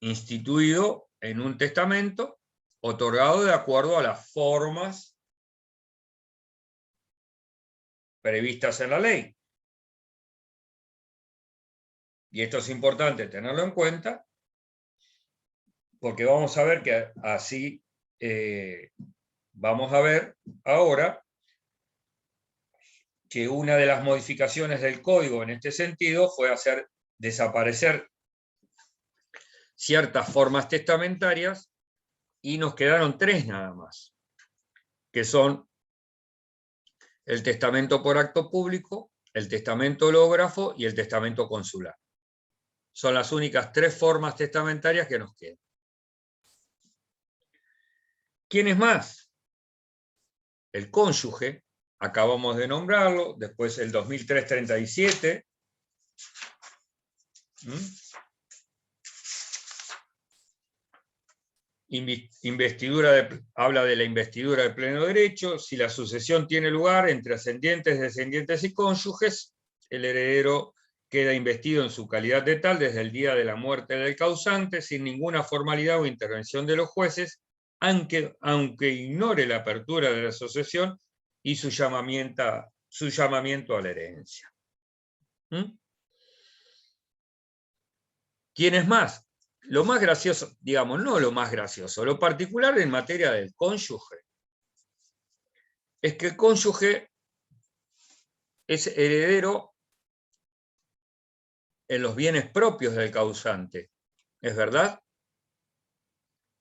instituido en un testamento otorgado de acuerdo a las formas previstas en la ley. Y esto es importante tenerlo en cuenta, porque vamos a ver que así, vamos a ver ahora que una de las modificaciones del código en este sentido fue hacer desaparecer ciertas formas testamentarias y nos quedaron 3 nada más, que son el testamento por acto público, el testamento hológrafo y el testamento consular. Son las únicas 3 formas testamentarias que nos quedan. ¿Quién es más? El cónyuge, acabamos de nombrarlo, después el 2003-37. Habla de la investidura de pleno derecho. Si la sucesión tiene lugar entre ascendientes, descendientes y cónyuges, el heredero queda investido en su calidad de tal desde el día de la muerte del causante, sin ninguna formalidad o intervención de los jueces, aunque ignore la apertura de la sucesión y su llamamiento a la herencia. ¿Quién es más? Lo más gracioso, digamos, no lo más gracioso, lo particular en materia del cónyuge, es que el cónyuge es heredero en los bienes propios del causante. ¿Es verdad?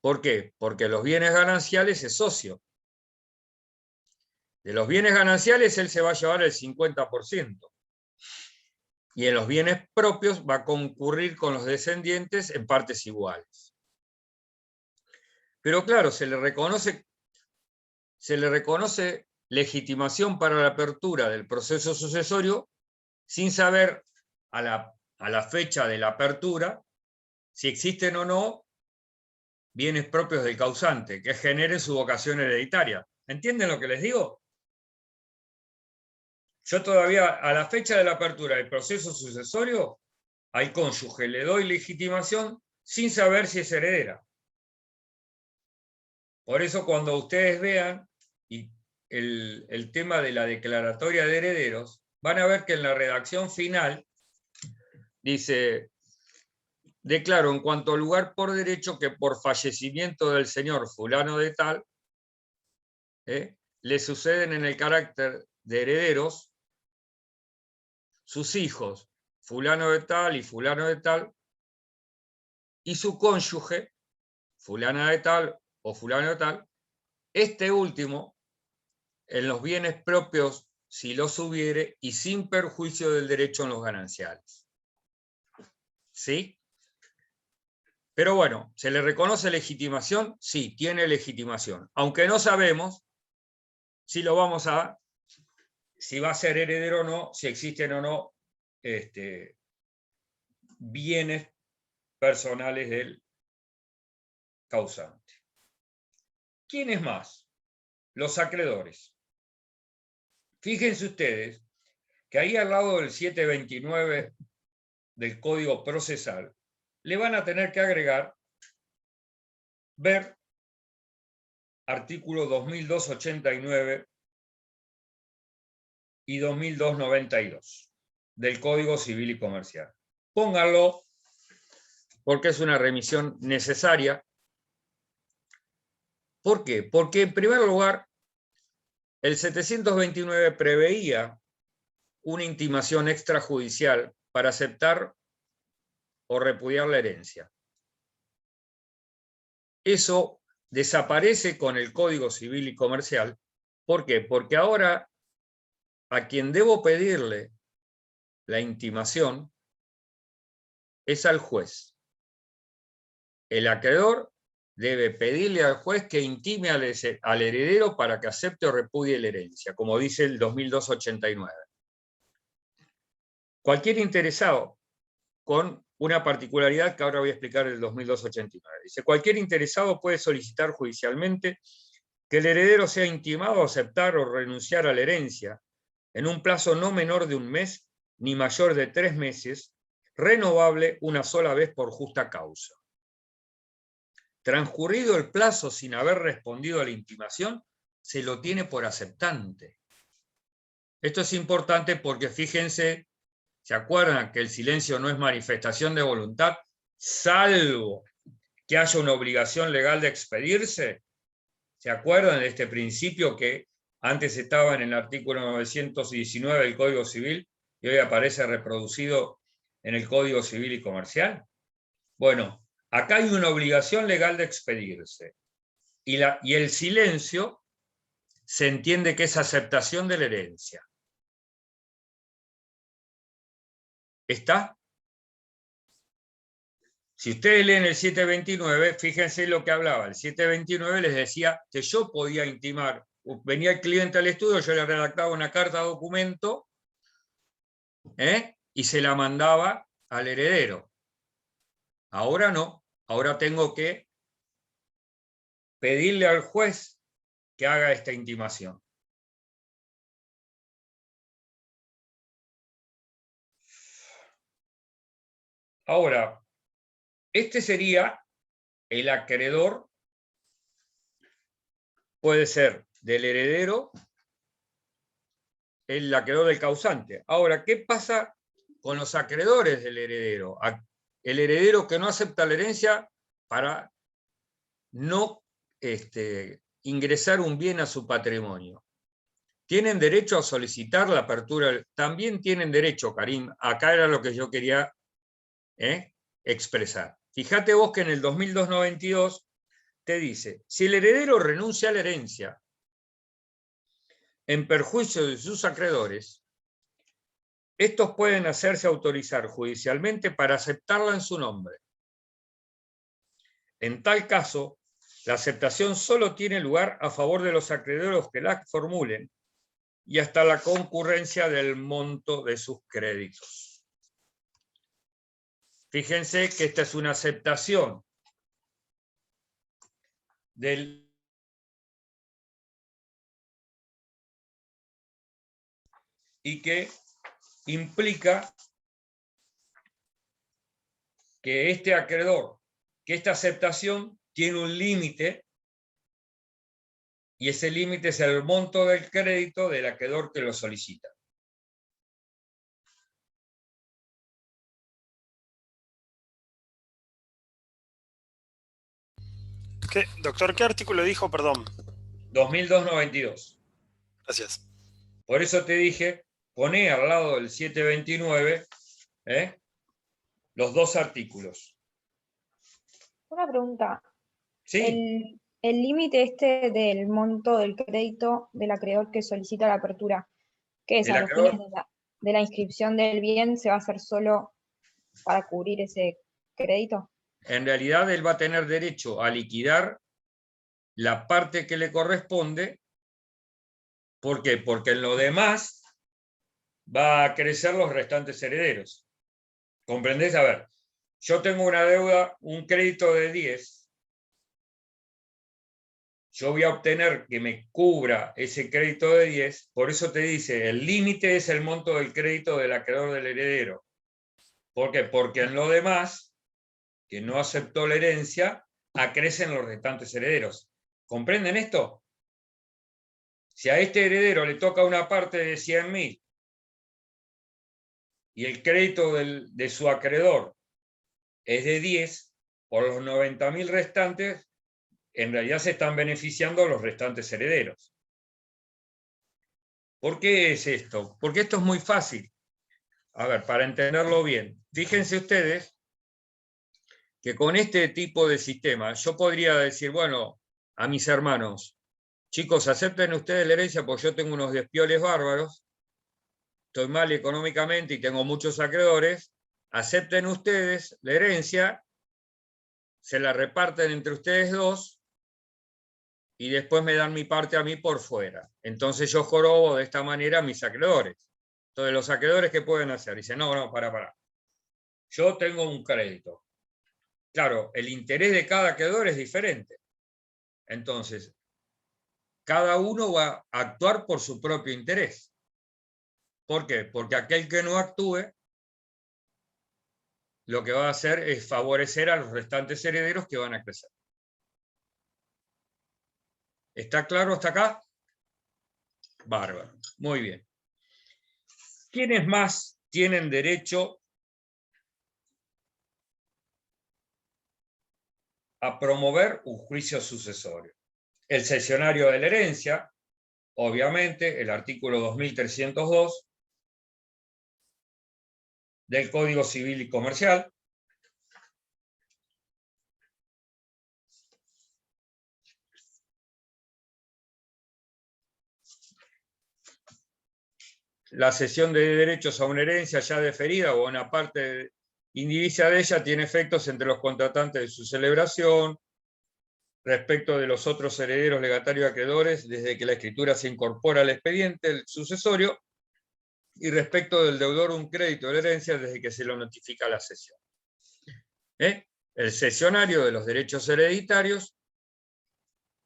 ¿Por qué? Porque los bienes gananciales es socio. De los bienes gananciales él se va a llevar el 50%. Y en los bienes propios va a concurrir con los descendientes en partes iguales. Pero claro, se le reconoce legitimación para la apertura del proceso sucesorio sin saber a la fecha de la apertura si existen o no bienes propios del causante que generen su vocación hereditaria. ¿Entienden lo que les digo? Yo todavía, a la fecha de la apertura del proceso sucesorio, al cónyuge le doy legitimación sin saber si es heredera. Por eso cuando ustedes vean el tema de la declaratoria de herederos, van a ver que en la redacción final dice: declaro en cuanto al lugar por derecho que por fallecimiento del señor fulano de tal, le suceden en el carácter de herederos sus hijos, fulano de tal y fulano de tal, y su cónyuge, fulana de tal o fulano de tal, este último, en los bienes propios, si los hubiere, y sin perjuicio del derecho en los gananciales. ¿Sí? Pero bueno, ¿se le reconoce legitimación? Sí, tiene legitimación. Aunque no sabemos si si va a ser heredero o no, si existen o no bienes personales del causante. ¿Quién es más? Los acreedores. Fíjense ustedes que ahí al lado del 729 del Código Procesal le van a tener que agregar, ver artículo 2289 y 2292 del Código Civil y Comercial. Pónganlo porque es una remisión necesaria. ¿Por qué? Porque en primer lugar, el 729 preveía una intimación extrajudicial para aceptar o repudiar la herencia. Eso desaparece con el Código Civil y Comercial. ¿Por qué? Porque ahora a quien debo pedirle la intimación es al juez. El acreedor debe pedirle al juez que intime al heredero para que acepte o repudie la herencia, como dice el 2289. Cualquier interesado, con una particularidad que ahora voy a explicar del 2289. Dice, cualquier interesado puede solicitar judicialmente que el heredero sea intimado a aceptar o renunciar a la herencia en un plazo no menor de 1 mes, ni mayor de 3 meses, renovable una sola vez por justa causa. Transcurrido el plazo sin haber respondido a la intimación, se lo tiene por aceptante. Esto es importante porque fíjense, ¿se acuerdan que el silencio no es manifestación de voluntad, salvo que haya una obligación legal de expedirse? ¿Se acuerdan de este principio que antes estaba en el artículo 919 del Código Civil y hoy aparece reproducido en el Código Civil y Comercial? Bueno, acá hay una obligación legal de expedirse. Y el silencio se entiende que es aceptación de la herencia. ¿Está? Si ustedes leen el 729, fíjense lo que hablaba. El 729 les decía que yo podía intimar. Venía el cliente al estudio, yo le redactaba una carta documento y se la mandaba al heredero. Ahora no. Ahora tengo que pedirle al juez que haga esta intimación. Ahora, este sería el acreedor, puede ser del heredero, el acreedor del causante. Ahora, ¿qué pasa con los acreedores del heredero? El heredero que no acepta la herencia para no ingresar un bien a su patrimonio. ¿Tienen derecho a solicitar la apertura? También tienen derecho, Karim. Acá era lo que yo quería expresar. Fíjate vos que en el 2292 te dice, si el heredero renuncia a la herencia en perjuicio de sus acreedores, estos pueden hacerse autorizar judicialmente para aceptarla en su nombre. En tal caso, la aceptación solo tiene lugar a favor de los acreedores que la formulen y hasta la concurrencia del monto de sus créditos. Fíjense que esta es una aceptación y que implica que este acreedor, que esta aceptación tiene un límite, y ese límite es el monto del crédito del acreedor que lo solicita. Doctor, ¿qué artículo dijo? Perdón. 2292. Gracias. Por eso te dije, poné al lado del 729 los dos artículos. Una pregunta. Sí. El límite este del monto del crédito del acreedor que solicita la apertura, ¿qué es? El ¿A los acreedor, fines de la inscripción del bien se va a hacer solo para cubrir ese crédito? en realidad él va a tener derecho a liquidar la parte que le corresponde. ¿Por qué? Porque en lo demás va a crecer los restantes herederos. ¿Comprendés? A ver, yo tengo una deuda, un crédito de 10. Yo voy a obtener que me cubra ese crédito de 10. Por eso te dice, el límite es el monto del crédito del acreedor del heredero. ¿Por qué? Porque en lo demás, que no aceptó la herencia, acrecen los restantes herederos. ¿Comprenden esto? Si a este heredero le toca una parte de 100.000 y el crédito de su acreedor es de 10, por los 90.000 restantes, en realidad se están beneficiando los restantes herederos. ¿Por qué es esto? Porque esto es muy fácil. A ver, para entenderlo bien, fíjense ustedes que con este tipo de sistema yo podría decir, bueno, a mis hermanos, chicos, acepten ustedes la herencia porque yo tengo unos despioles bárbaros, estoy mal económicamente y tengo muchos acreedores, acepten ustedes la herencia, se la reparten entre ustedes dos y después me dan mi parte a mí por fuera. Entonces yo jorobo de esta manera a mis acreedores. Entonces, los acreedores, ¿qué pueden hacer? Dicen, no, para. Yo tengo un crédito. Claro, el interés de cada acreedor es diferente. Entonces, cada uno va a actuar por su propio interés. ¿Por qué? Porque aquel que no actúe, lo que va a hacer es favorecer a los restantes herederos que van a crecer. ¿Está claro hasta acá? Bárbaro. Muy bien. ¿Quiénes más tienen derecho a promover un juicio sucesorio? El cesionario de la herencia, obviamente, el artículo 2302 del Código Civil y Comercial. La cesión de derechos a una herencia ya deferida o a una parte indivisa de ella tiene efectos entre los contratantes de su celebración, respecto de los otros herederos legatarios y acreedores, desde que la escritura se incorpora al expediente el sucesorio, y respecto del deudor un crédito de la herencia, desde que se lo notifica la cesión. El cesionario de los derechos hereditarios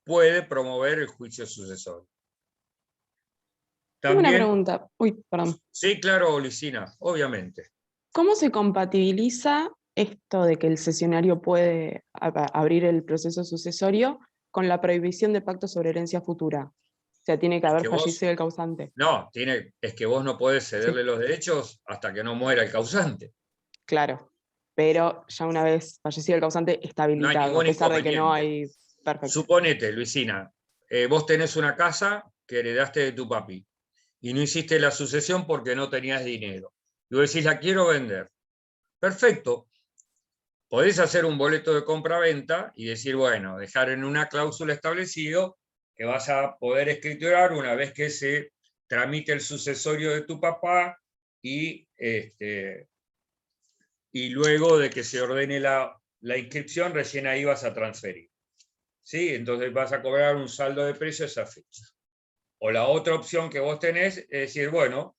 puede promover el juicio sucesorio. Tengo una También, pregunta. Uy, perdón. sí, claro, Lisina, obviamente. ¿Cómo se compatibiliza esto de que el cesionario puede abrir el proceso sucesorio con la prohibición de pacto sobre herencia futura? O sea, tiene que haber fallecido el causante. No, es que vos no podés cederle los derechos hasta que no muera el causante. Claro, pero ya una vez fallecido el causante está No hay habilitado, ningún a pesar de que no hay... inconveniente. Perfecto. Suponete, Luisina, vos tenés una casa que heredaste de tu papi y no hiciste la sucesión porque no tenías dinero. Y vos decís, la quiero vender. Perfecto. Podés hacer un boleto de compra-venta y decir, bueno, dejar en una cláusula establecido que vas a poder escriturar una vez que se tramite el sucesorio de tu papá y luego de que se ordene la inscripción, recién ahí vas a transferir. ¿Sí? Entonces vas a cobrar un saldo de precio a esa fecha. O la otra opción que vos tenés es decir, bueno,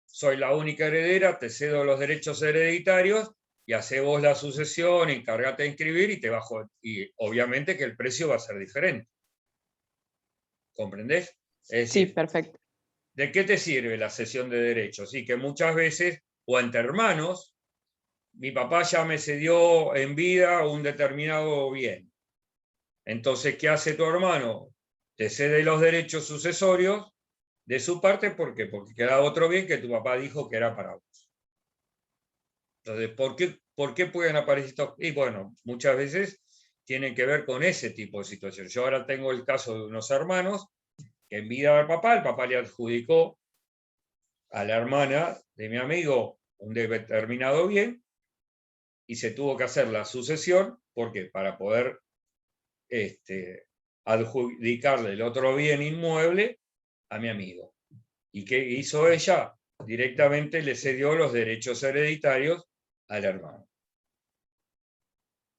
soy la única heredera, te cedo los derechos hereditarios y hacé vos la sucesión, encárgate de inscribir y te bajo. Y obviamente que el precio va a ser diferente. ¿Comprendés? Es decir, sí, perfecto. ¿de qué te sirve la cesión de derechos? Sí, que muchas veces, o entre hermanos, mi papá ya me cedió en vida un determinado bien. Entonces, ¿qué hace tu hermano? Te cede los derechos sucesorios de su parte, ¿por qué? Porque queda otro bien que tu papá dijo que era para vos. Entonces, ¿por qué pueden aparecer estos? Y bueno, muchas veces tienen que ver con ese tipo de situaciones. Yo ahora tengo el caso de unos hermanos que en vida del papá, el papá le adjudicó a la hermana de mi amigo un determinado bien y se tuvo que hacer la sucesión, ¿por qué? Para poder adjudicarle el otro bien inmueble a mi amigo. ¿Y qué hizo ella? Directamente le cedió los derechos hereditarios al hermano.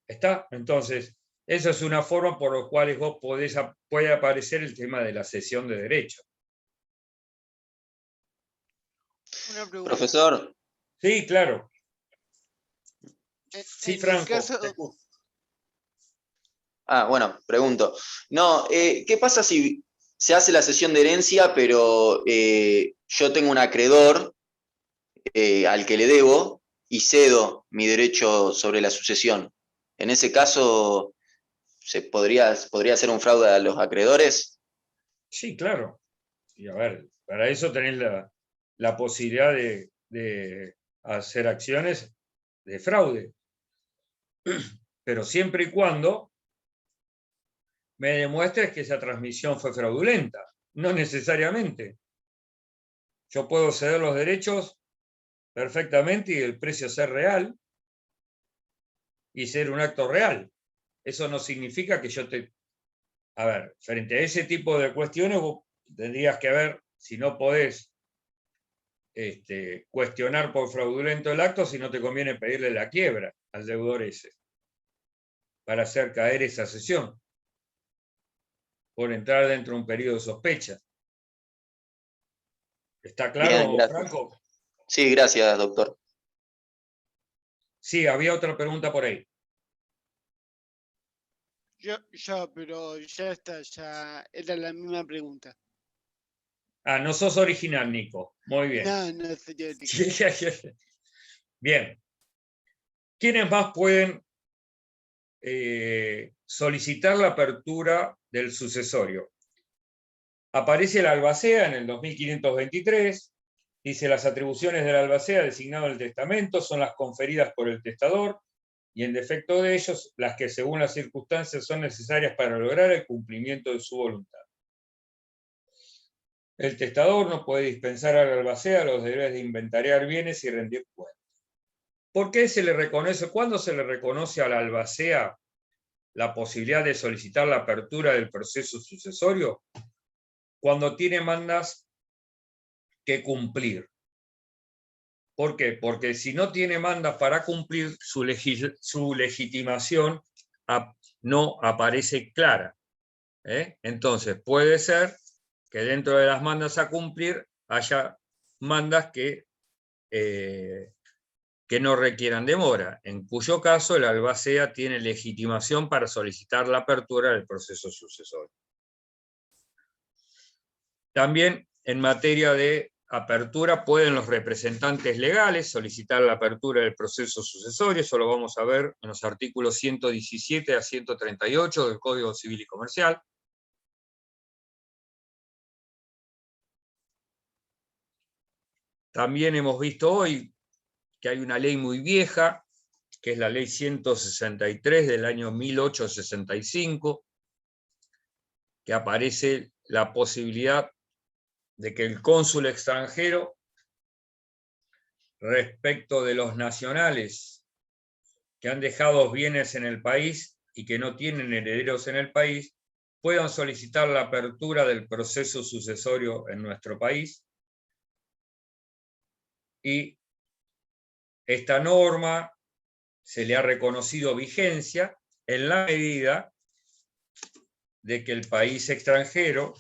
¿Está? Entonces, esa es una forma por la cual vos puede aparecer el tema de la cesión de derechos. Una pregunta. Profesor. Sí, claro. Sí, Franco. Bueno, pregunto. No, ¿qué pasa si se hace la cesión de herencia, pero yo tengo un acreedor al que le debo y cedo mi derecho sobre la sucesión? En ese caso, ¿podría hacer un fraude a los acreedores? Sí, claro. Y a ver, para eso tenés la posibilidad de hacer acciones de fraude. Pero siempre y cuando me demuestres que esa transmisión fue fraudulenta. No necesariamente. Yo puedo ceder los derechos perfectamente y el precio ser real y ser un acto real. Eso no significa que yo te... A ver, frente a ese tipo de cuestiones vos tendrías que ver si no podés cuestionar por fraudulento el acto, si no te conviene pedirle la quiebra al deudor ese para hacer caer esa cesión por entrar dentro de un periodo de sospecha. ¿Está claro, Bien, Franco? Sí, gracias, doctor. Sí, había otra pregunta por ahí. Pero ya está, ya era la misma pregunta. Ah, no sos original, Nico. Muy bien. No, señor Nico. Bien. ¿Quiénes más pueden solicitar la apertura del sucesorio? Aparece el albacea en el 2523. Dice: las atribuciones del albacea designado en el testamento son las conferidas por el testador y en defecto de ellos las que según las circunstancias son necesarias para lograr el cumplimiento de su voluntad. El testador no puede dispensar al albacea los deberes de inventariar bienes y rendir cuentas. ¿Por qué se le reconoce? ¿Cuándo se le reconoce al albacea la posibilidad de solicitar la apertura del proceso sucesorio? Cuando tiene mandas que cumplir. ¿Por qué? Porque si no tiene mandas para cumplir, su legitimación no aparece clara. Entonces, puede ser que dentro de las mandas a cumplir haya mandas que no requieran demora, en cuyo caso el albacea tiene legitimación para solicitar la apertura del proceso sucesorio. También en materia de apertura pueden los representantes legales solicitar la apertura del proceso sucesorio. Eso lo vamos a ver en los artículos 117 a 138 del Código Civil y Comercial. También hemos visto hoy que hay una ley muy vieja, que es la ley 163 del año 1865, que aparece la posibilidad de que el cónsul extranjero, respecto de los nacionales que han dejado bienes en el país y que no tienen herederos en el país, puedan solicitar la apertura del proceso sucesorio en nuestro país. Y esta norma se le ha reconocido vigencia en la medida de que el país extranjero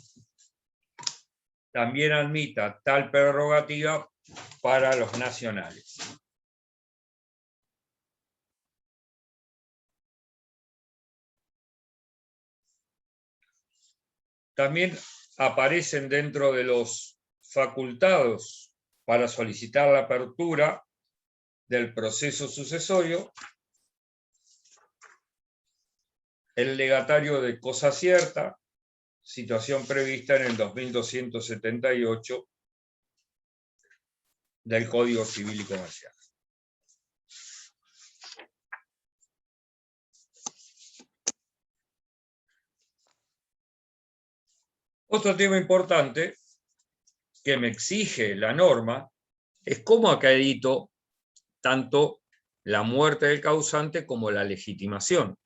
también admita tal prerrogativa para los nacionales. También aparecen dentro de los facultados para solicitar la apertura del proceso sucesorio el legatario de cosa cierta, situación prevista en el 2278 del Código Civil y Comercial. Otro tema importante que me exige la norma es cómo acredito tanto la muerte del causante como la legitimación.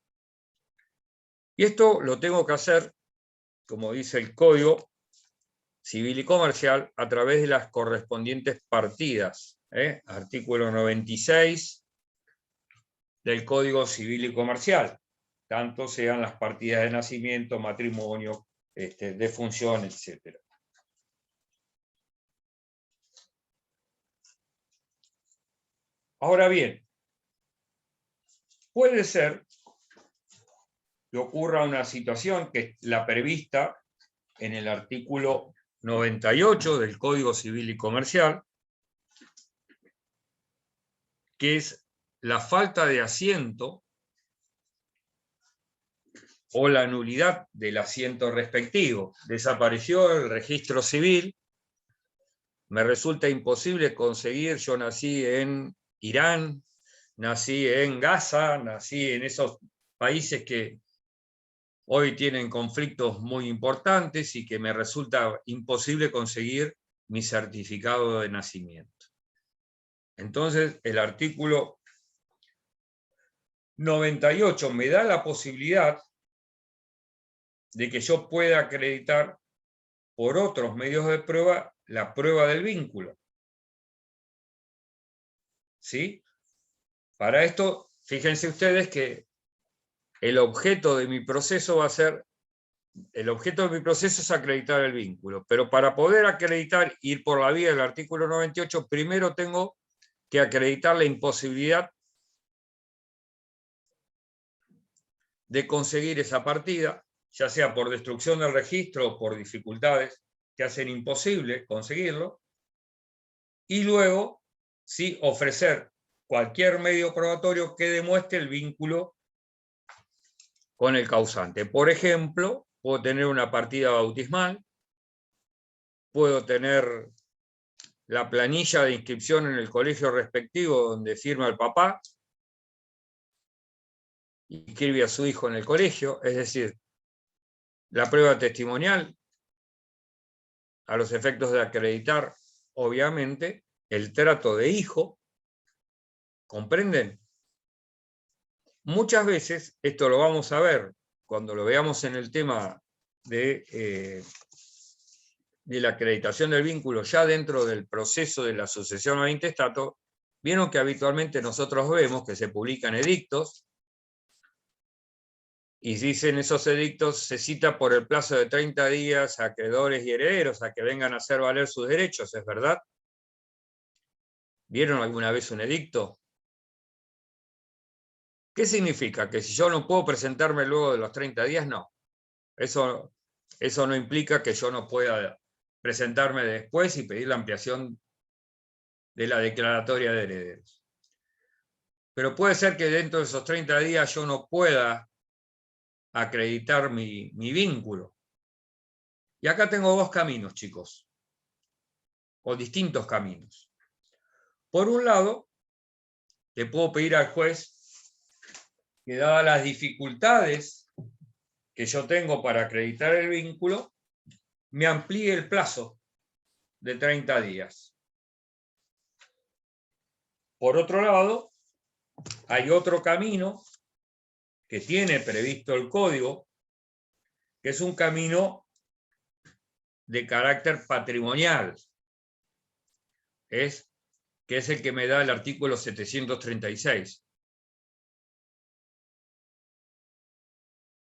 Y esto lo tengo que hacer, como dice el Código Civil y Comercial, a través de las correspondientes partidas. Artículo 96 del Código Civil y Comercial, tanto sean las partidas de nacimiento, matrimonio, defunción, etc. Ahora bien, puede ser que ocurra una situación que es la prevista en el artículo 98 del Código Civil y Comercial, que es la falta de asiento o la nulidad del asiento respectivo. Desapareció el registro civil, me resulta imposible conseguir, yo nací en Irán, nací en Gaza, nací en esos países que hoy tienen conflictos muy importantes y que me resulta imposible conseguir mi certificado de nacimiento. Entonces, el artículo 98 me da la posibilidad de que yo pueda acreditar por otros medios de prueba la prueba del vínculo. ¿Sí? Para esto, fíjense ustedes que el objeto de mi proceso va a ser el objeto de mi proceso es acreditar el vínculo, pero para poder acreditar, ir por la vía del artículo 98, primero tengo que acreditar la imposibilidad de conseguir esa partida, ya sea por destrucción del registro o por dificultades que hacen imposible conseguirlo, y luego sí ofrecer cualquier medio probatorio que demuestre el vínculo con el causante. Por ejemplo, puedo tener una partida bautismal, puedo tener la planilla de inscripción en el colegio respectivo donde firma el papá, inscribe a su hijo en el colegio, es decir, la prueba testimonial, a los efectos de acreditar, obviamente, el trato de hijo, ¿comprenden? Muchas veces, esto lo vamos a ver cuando lo veamos en el tema de la acreditación del vínculo ya dentro del proceso de la sucesión al intestato, vieron que habitualmente nosotros vemos que se publican edictos, y dicen esos edictos, se cita por el plazo de 30 días a acreedores y herederos a que vengan a hacer valer sus derechos, ¿es verdad? ¿Vieron alguna vez un edicto? ¿Qué significa? ¿Que si yo no puedo presentarme luego de los 30 días? No. Eso no implica que yo no pueda presentarme después y pedir la ampliación de la declaratoria de herederos. Pero puede ser que dentro de esos 30 días yo no pueda acreditar mi vínculo. Y acá tengo dos caminos, chicos, o distintos caminos. Por un lado, le puedo pedir al juez que, dadas las dificultades que yo tengo para acreditar el vínculo, me amplíe el plazo de 30 días. Por otro lado, hay otro camino que tiene previsto el código, que es un camino de carácter patrimonial, que es el que me da el artículo 736.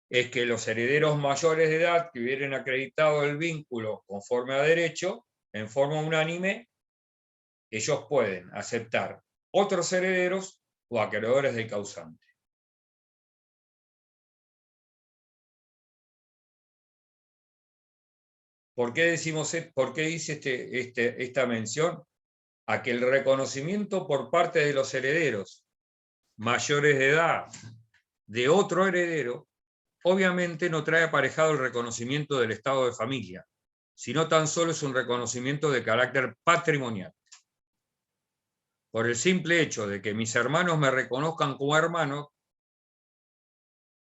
Es que los herederos mayores de edad que hubieran acreditado el vínculo conforme a derecho, en forma unánime, ellos pueden aceptar otros herederos o acreedores del causante. ¿Por qué dice esta mención? A que el reconocimiento por parte de los herederos mayores de edad de otro heredero, obviamente no trae aparejado el reconocimiento del estado de familia, sino tan solo es un reconocimiento de carácter patrimonial. Por el simple hecho de que mis hermanos me reconozcan como hermano,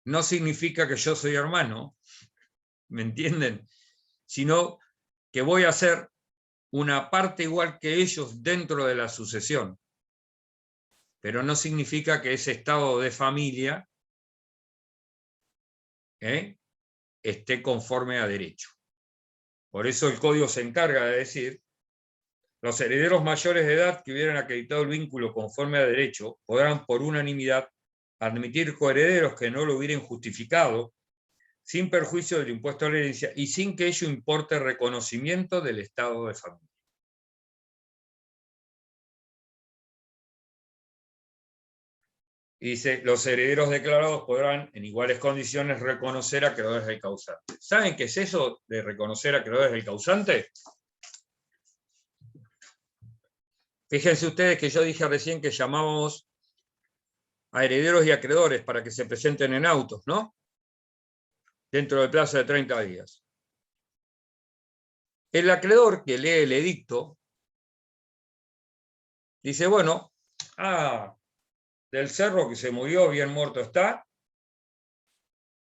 no significa que yo soy hermano, ¿me entienden? Sino que voy a ser una parte igual que ellos dentro de la sucesión. Pero no significa que ese estado de familia esté conforme a derecho. Por eso el código se encarga de decir: los herederos mayores de edad que hubieran acreditado el vínculo conforme a derecho podrán por unanimidad admitir coherederos que no lo hubieran justificado, sin perjuicio del impuesto a la herencia y sin que ello importe reconocimiento del estado de familia. Y dice: los herederos declarados podrán en iguales condiciones reconocer a acreedores del causante. ¿Saben qué es eso de reconocer a acreedores del causante? Fíjense ustedes que yo dije recién que llamábamos a herederos y acreedores para que se presenten en autos, ¿no? Dentro del plazo de 30 días. El acreedor que lee el edicto dice: bueno, del Cerro que se murió, bien muerto está.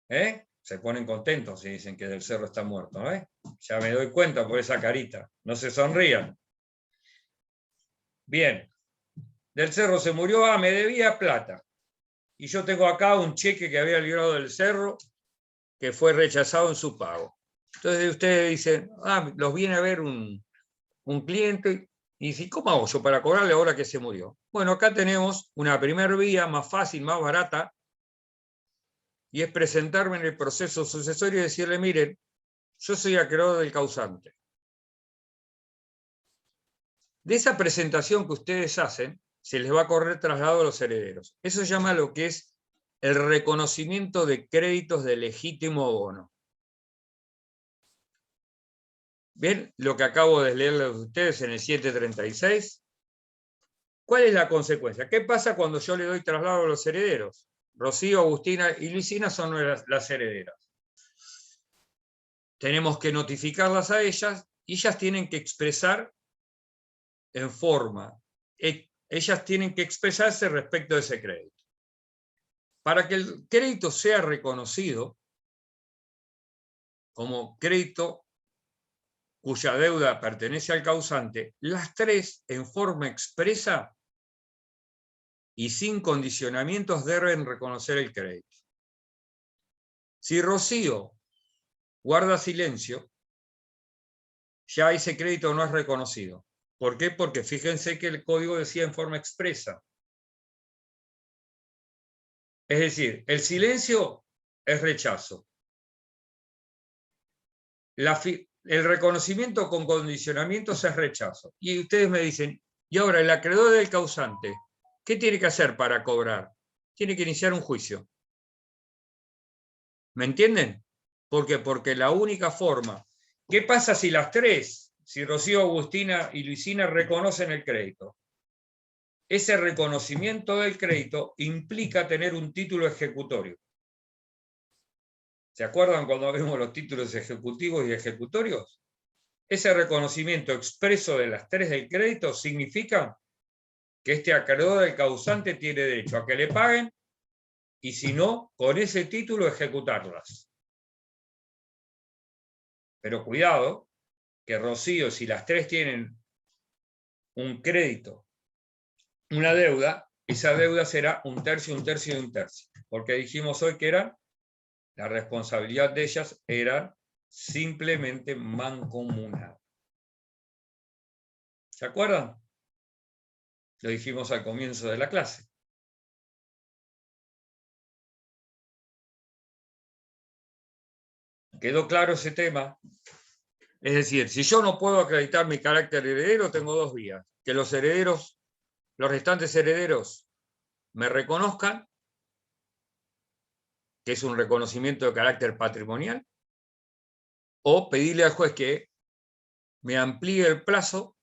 Se ponen contentos y dicen que del Cerro está muerto, ¿no? Ya me doy cuenta por esa carita. No se sonrían. Bien. Del Cerro se murió, me debía plata. Y yo tengo acá un cheque que había librado del Cerro que fue rechazado en su pago. Entonces ustedes dicen: los viene a ver un cliente y dice: ¿cómo hago yo para cobrarle ahora que se murió? Bueno, acá tenemos una primera vía más fácil, más barata, y es presentarme en el proceso sucesorio y decirle, miren, yo soy acreedor del causante. De esa presentación que ustedes hacen, se les va a correr traslado a los herederos. Eso se llama lo que es el reconocimiento de créditos de legítimo bono. ¿Ven lo que acabo de leerles a ustedes en el 736? ¿Cuál es la consecuencia? ¿Qué pasa cuando yo le doy traslado a los herederos? Rocío, Agustina y Luisina son las herederas. Tenemos que notificarlas a ellas y ellas tienen que expresar en forma. Ellas tienen que expresarse respecto de ese crédito. Para que el crédito sea reconocido como crédito cuya deuda pertenece al causante, las tres, en forma expresa y sin condicionamientos, deben reconocer el crédito. Si Rocío guarda silencio, ya ese crédito no es reconocido. ¿Por qué? Porque fíjense que el código decía en forma expresa. Es decir, el silencio es rechazo. El reconocimiento con condicionamientos es rechazo. Y ustedes me dicen, y ahora el acreedor del causante, ¿qué tiene que hacer para cobrar? Tiene que iniciar un juicio. ¿Me entienden? ¿Por qué? Porque la única forma. ¿Qué pasa si las tres, si Rocío, Agustina y Luisina reconocen el crédito? Ese reconocimiento del crédito implica tener un título ejecutorio. ¿Se acuerdan cuando vemos los títulos ejecutivos y ejecutorios? Ese reconocimiento expreso de las tres del crédito significa que este acreedor del causante tiene derecho a que le paguen y, si no, con ese título ejecutarlas. Pero cuidado, que Rocío, si las tres tienen un crédito, una deuda, esa deuda será un tercio, un tercio y un tercio. Porque dijimos hoy que era la responsabilidad de ellas era simplemente mancomunada. ¿Se acuerdan? Lo dijimos al comienzo de la clase. ¿Quedó claro ese tema? Es decir, si yo no puedo acreditar mi carácter heredero, tengo dos vías. Que los herederos, los restantes herederos, me reconozcan, que es un reconocimiento de carácter patrimonial, o pedirle al juez que me amplíe el plazo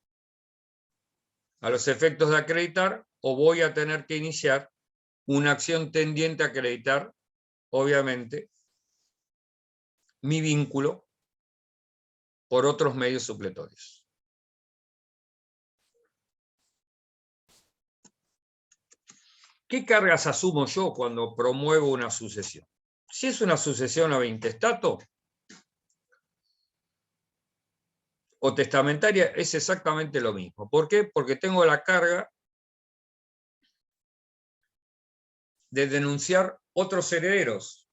a los efectos de acreditar, o voy a tener que iniciar una acción tendiente a acreditar, obviamente, mi vínculo por otros medios supletorios. ¿Qué cargas asumo yo cuando promuevo una sucesión? Si es una sucesión a intestato o testamentaria, es exactamente lo mismo. ¿Por qué? Porque tengo la carga de denunciar otros herederos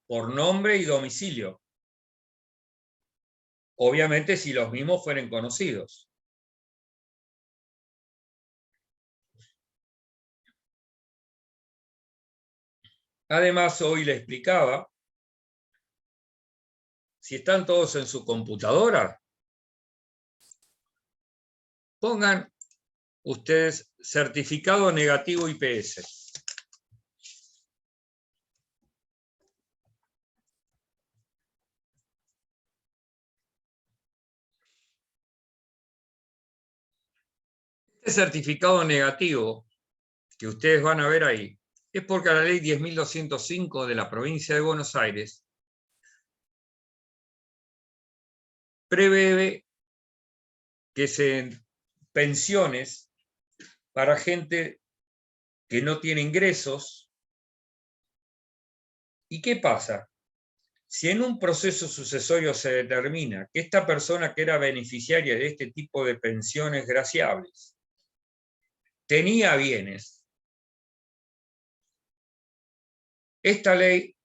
por nombre y domicilio. Obviamente si los mismos fueren conocidos. Además, hoy le explicaba, si están todos en su computadora, pongan ustedes certificado negativo IPS. Este certificado negativo que ustedes van a ver ahí es porque la ley 10.205 de la provincia de Buenos Aires prevé que se pensiones para gente que no tiene ingresos. ¿Y qué pasa? Si en un proceso sucesorio se determina que esta persona que era beneficiaria de este tipo de pensiones graciables tenía bienes, esta ley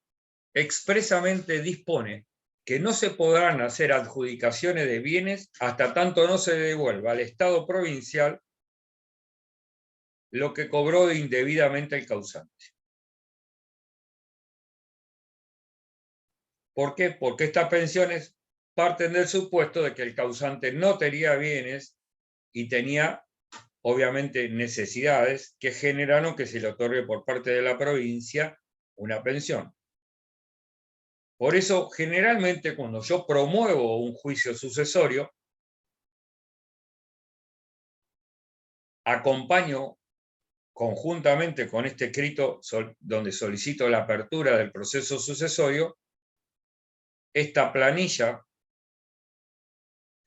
expresamente dispone que no se podrán hacer adjudicaciones de bienes hasta tanto no se devuelva al Estado provincial lo que cobró indebidamente el causante. ¿Por qué? Porque estas pensiones parten del supuesto de que el causante no tenía bienes y tenía, obviamente, necesidades que generaron que se le otorgue por parte de la provincia una pensión. Por eso, generalmente, cuando yo promuevo un juicio sucesorio, acompaño conjuntamente con este escrito donde solicito la apertura del proceso sucesorio, esta planilla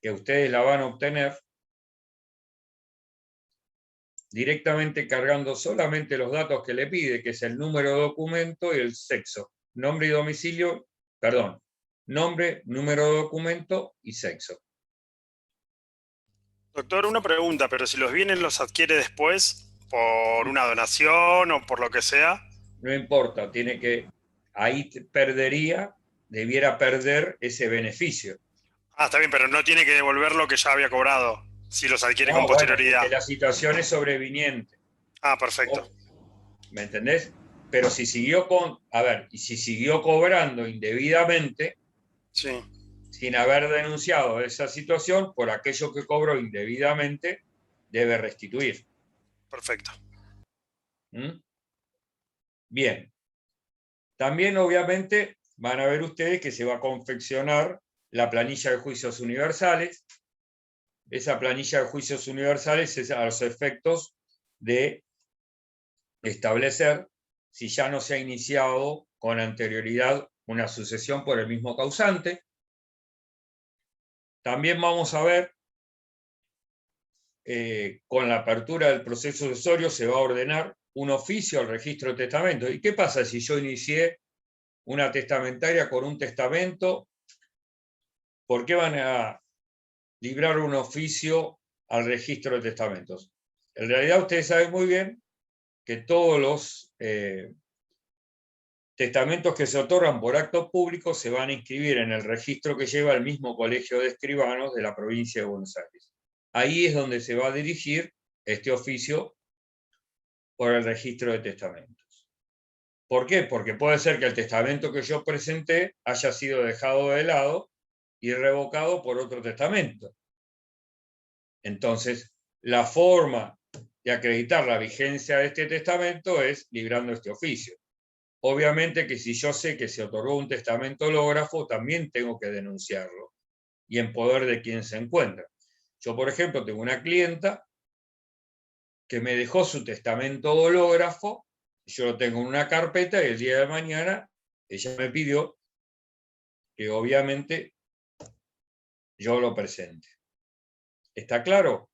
que ustedes la van a obtener directamente cargando solamente los datos que le pide, que es el número de documento y el sexo. Nombre y domicilio, perdón, nombre, número de documento y sexo. Doctor, una pregunta, pero si los bienes los adquiere después por una donación o por lo que sea. No importa, tiene que, ahí debiera perder ese beneficio. Ah, está bien, pero no tiene que devolver lo que ya había cobrado, si los adquiere con Bueno, posterioridad. porque la situación es sobreviniente. Ah, perfecto. ¿Me entendés? Pero si siguió y si siguió cobrando indebidamente, sí, sin haber denunciado esa situación, por aquello que cobró indebidamente, debe restituir. Perfecto. ¿Mm? Bien. También, obviamente, van a ver ustedes que se va a confeccionar la planilla de juicios universales. Esa planilla de juicios universales es a los efectos de establecer si ya no se ha iniciado con anterioridad una sucesión por el mismo causante. También vamos a ver, con la apertura del proceso sucesorio se va a ordenar un oficio al registro de testamento. ¿Y qué pasa si yo inicié una testamentaria con un testamento? ¿Por qué van a librar un oficio al registro de testamentos? En realidad ustedes saben muy bien que todos los testamentos que se otorgan por acto público se van a inscribir en el registro que lleva el mismo Colegio de Escribanos de la provincia de Buenos Aires. Ahí es donde se va a dirigir este oficio por el registro de testamentos. ¿Por qué? Porque puede ser que el testamento que yo presenté haya sido dejado de lado y revocado por otro testamento. Entonces, la forma de acreditar la vigencia de este testamento es librando este oficio. Obviamente que si yo sé que se otorgó un testamento hológrafo, también tengo que denunciarlo y en poder de quien se encuentra. Yo, por ejemplo, tengo una clienta que me dejó su testamento hológrafo, yo lo tengo en una carpeta y el día de mañana ella me pidió que obviamente yo lo presente. ¿Está claro?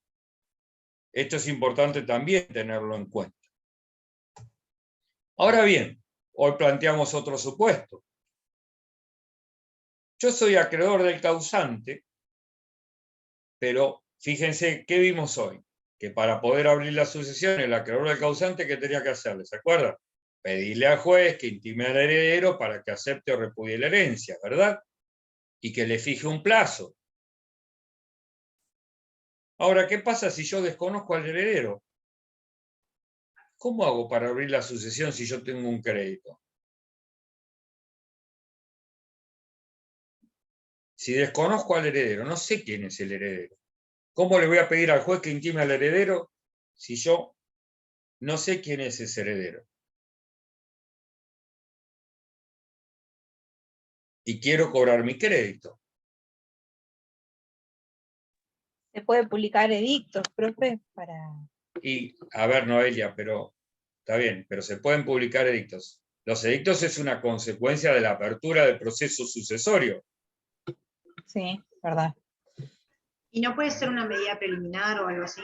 Esto es importante también tenerlo en cuenta. Ahora bien, hoy planteamos otro supuesto. Yo soy acreedor del causante, pero fíjense, ¿qué vimos hoy? Que para poder abrir la sucesión, el acreedor del causante, ¿qué tenía que hacerle? ¿Se acuerdan? Pedirle al juez que intime al heredero para que acepte o repudie la herencia, ¿verdad? Y que le fije un plazo. Ahora, ¿qué pasa si yo desconozco al heredero? ¿Cómo hago para abrir la sucesión si yo tengo un crédito? Si desconozco al heredero, no sé quién es el heredero. ¿Cómo le voy a pedir al juez que intime al heredero si yo no sé quién es ese heredero? Y quiero cobrar mi crédito. Se puede publicar edictos, profe, para... Y, a ver, Noelia, pero está bien, pero se pueden publicar edictos. Los edictos es una consecuencia de la apertura del proceso sucesorio. Sí, verdad. ¿Y no puede ser una medida preliminar o algo así?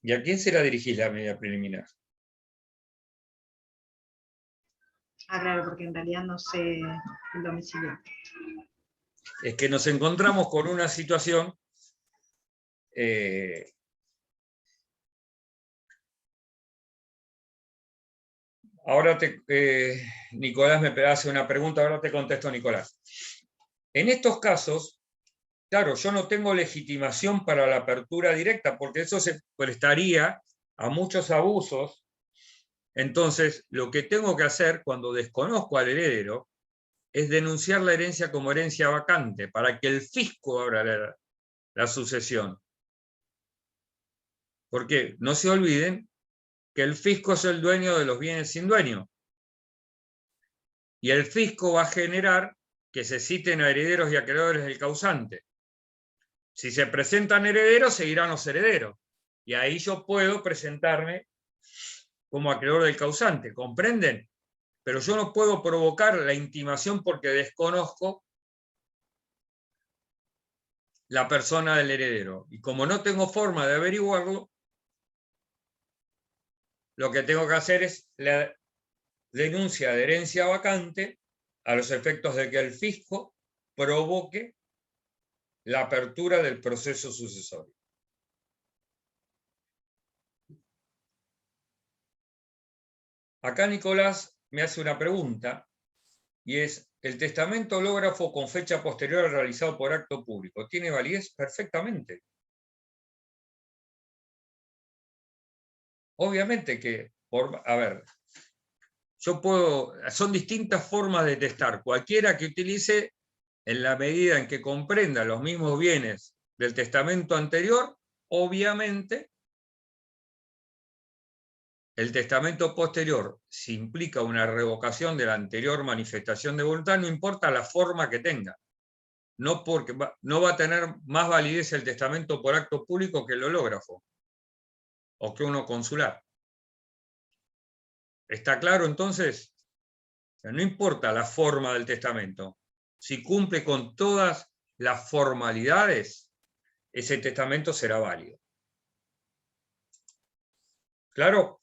¿Y a quién será dirigida la medida preliminar? Ah, claro, porque en realidad no sé el domicilio. Es que nos encontramos con una situación ahora Nicolás me hace una pregunta, ahora te contesto, Nicolás. En estos casos, claro, yo no tengo legitimación para la apertura directa, porque eso se prestaría a muchos abusos. Entonces, lo que tengo que hacer cuando desconozco al heredero es denunciar la herencia como herencia vacante, para que el fisco abra la sucesión. Porque no se olviden que el fisco es el dueño de los bienes sin dueño. Y el fisco va a generar que se citen a herederos y acreedores del causante. Si se presentan herederos, seguirán los herederos. Y ahí yo puedo presentarme como acreedor del causante, ¿comprenden? Pero yo no puedo provocar la intimación porque desconozco la persona del heredero. Y como no tengo forma de averiguarlo, lo que tengo que hacer es la denuncia de herencia vacante a los efectos de que el fisco provoque la apertura del proceso sucesorio. Acá Nicolás me hace una pregunta, y es: ¿el testamento hológrafo con fecha posterior al realizado por acto público tiene validez? Perfectamente. Obviamente que, a ver, son distintas formas de testar. Cualquiera que utilice, en la medida en que comprenda los mismos bienes del testamento anterior, obviamente el testamento posterior, si implica una revocación de la anterior manifestación de voluntad, no importa la forma que tenga. No va a tener más validez el testamento por acto público que el hológrafo, o que uno consular. ¿Está claro entonces? O sea, no importa la forma del testamento. Si cumple con todas las formalidades, ese testamento será válido. ¿Claro?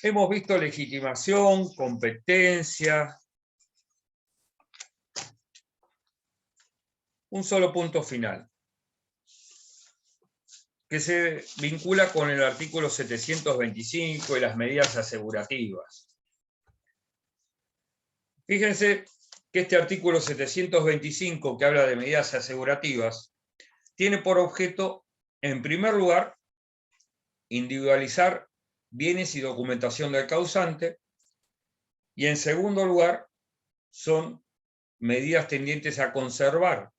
Hemos visto legitimación, competencia. Un solo punto final, que se vincula con el artículo 725 y las medidas asegurativas. Fíjense que este artículo 725, que habla de medidas asegurativas, tiene por objeto, en primer lugar, individualizar bienes y documentación del causante, y en segundo lugar, son medidas tendientes a conservar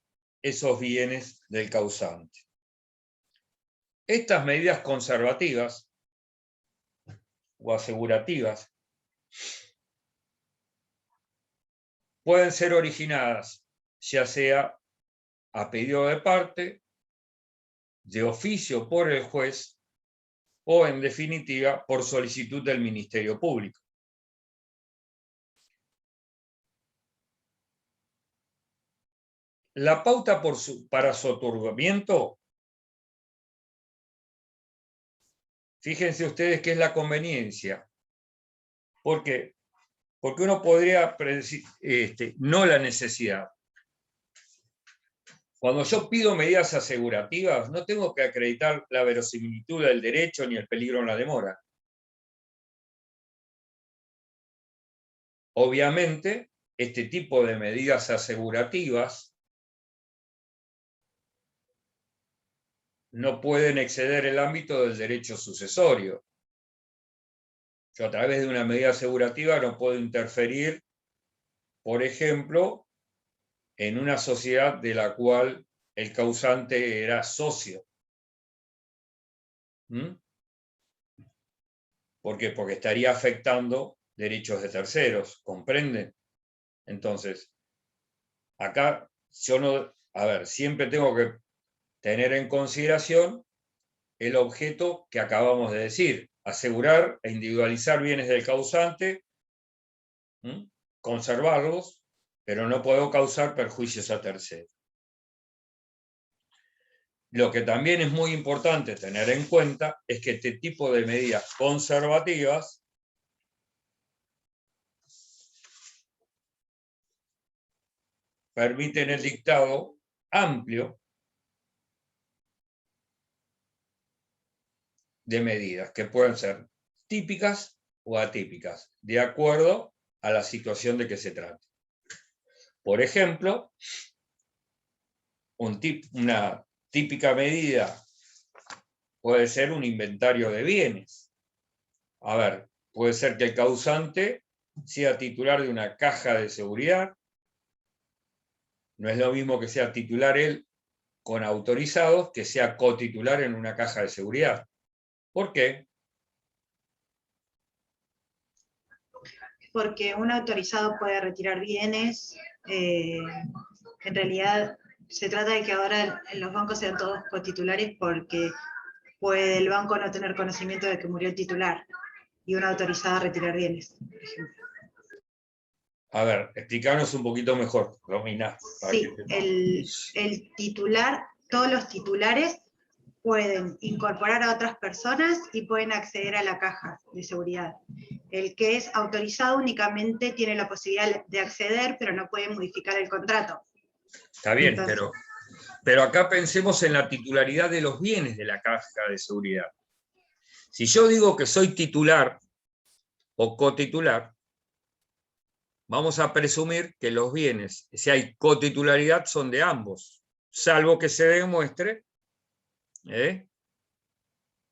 esos bienes del causante. Estas medidas conservativas o asegurativas pueden ser originadas ya sea a pedido de parte, de oficio por el juez, o en definitiva por solicitud del Ministerio Público. La pauta para su otorgamiento, fíjense ustedes qué es la conveniencia. ¿Por qué? Porque uno podría predecir, no la necesidad. Cuando yo pido medidas asegurativas, no tengo que acreditar la verosimilitud del derecho ni el peligro en la demora. Obviamente, este tipo de medidas asegurativas no pueden exceder el ámbito del derecho sucesorio. Yo a través de una medida asegurativa no puedo interferir, por ejemplo, en una sociedad de la cual el causante era socio. ¿Por qué? Porque estaría afectando derechos de terceros, ¿comprenden? Entonces, acá yo no, siempre tengo que tener en consideración el objeto que acabamos de decir: asegurar e individualizar bienes del causante, conservarlos, pero no puedo causar perjuicios a terceros. Lo que también es muy importante tener en cuenta es que este tipo de medidas conservativas permiten el dictado amplio de medidas que pueden ser típicas o atípicas, de acuerdo a la situación de que se trate. Por ejemplo, una típica medida puede ser un inventario de bienes. Puede ser que el causante sea titular de una caja de seguridad. No es lo mismo que sea titular él con autorizados que sea cotitular en una caja de seguridad. ¿Por qué? Porque un autorizado puede retirar bienes. En realidad se trata de que ahora los bancos sean todos cotitulares porque puede el banco no tener conocimiento de que murió el titular y un autorizado a retirar bienes, por ejemplo. A ver, explícanos un poquito mejor, Romina. Sí, el titular, todos los titulares pueden incorporar a otras personas y pueden acceder a la caja de seguridad. El que es autorizado únicamente tiene la posibilidad de acceder, pero no puede modificar el contrato. Está bien, Entonces, pero acá pensemos en la titularidad de los bienes de la caja de seguridad. Si yo digo que soy titular o cotitular, vamos a presumir que los bienes, si hay cotitularidad, son de ambos, salvo que se demuestre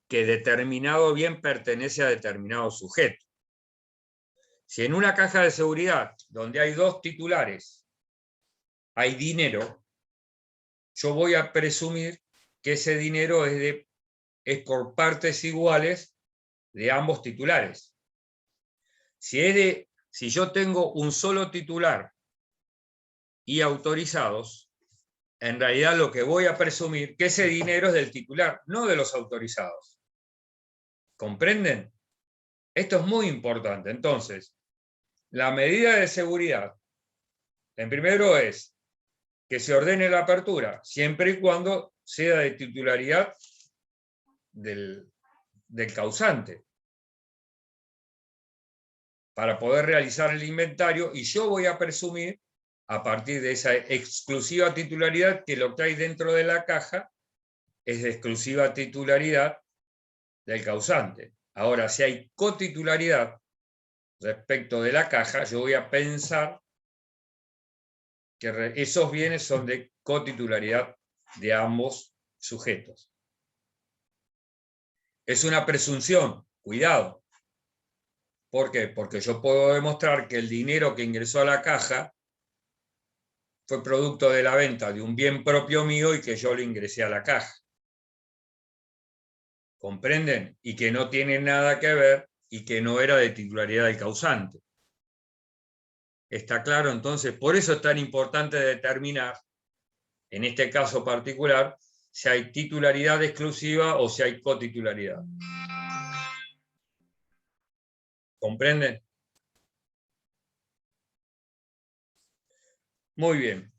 que determinado bien pertenece a determinado sujeto. Si en una caja de seguridad, donde hay dos titulares, hay dinero, yo voy a presumir que ese dinero es por partes iguales de ambos titulares. Si yo tengo un solo titular y autorizados, en realidad lo que voy a presumir que ese dinero es del titular, no de los autorizados. ¿Comprenden? Esto es muy importante. Entonces, la medida de seguridad, en primero es que se ordene la apertura, siempre y cuando sea de titularidad del causante, para poder realizar el inventario, y yo voy a presumir, a partir de esa exclusiva titularidad, que lo que hay dentro de la caja es de exclusiva titularidad del causante. Ahora, si hay cotitularidad respecto de la caja, yo voy a pensar que esos bienes son de cotitularidad de ambos sujetos. Es una presunción, cuidado. ¿Por qué? Porque yo puedo demostrar que el dinero que ingresó a la caja fue producto de la venta de un bien propio mío y que yo lo ingresé a la caja. ¿Comprenden? Y que no tiene nada que ver y que no era de titularidad del causante. ¿Está claro? Entonces, por eso es tan importante determinar, en este caso particular, si hay titularidad exclusiva o si hay cotitularidad. ¿Comprenden? Muy bien.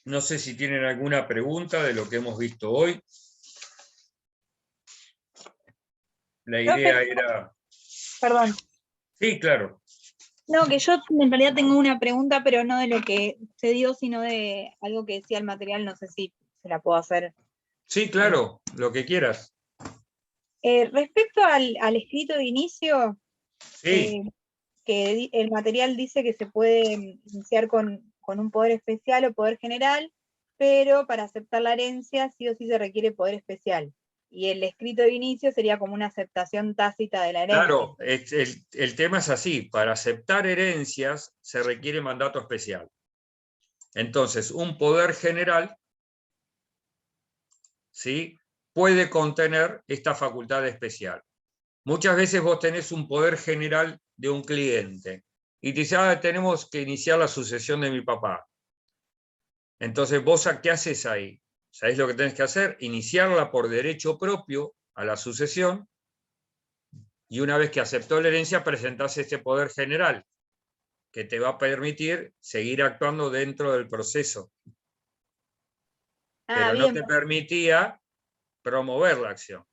No sé si tienen alguna pregunta de lo que hemos visto hoy. La idea era... Perdón. Sí, claro. No, que yo en realidad tengo una pregunta, pero no de lo que se dio, sino de algo que decía el material, no sé si se la puedo hacer. Sí, claro, lo que quieras. Respecto al escrito de inicio, Sí. Que el material dice que se puede iniciar con un poder especial o poder general, pero para aceptar la herencia sí o sí se requiere poder especial. Y el escrito de inicio sería como una aceptación tácita de la herencia. Claro, el tema es así, para aceptar herencias se requiere mandato especial. Entonces, un poder general, ¿sí?, puede contener esta facultad especial. Muchas veces vos tenés un poder general de un cliente y te dice, tenemos que iniciar la sucesión de mi papá. Entonces, ¿vos qué haces ahí? ¿Sabés lo que tenés que hacer? Iniciarla por derecho propio a la sucesión, y una vez que aceptó la herencia, presentás este poder general, que te va a permitir seguir actuando dentro del proceso. Pero bien, no te permitía promover la acción.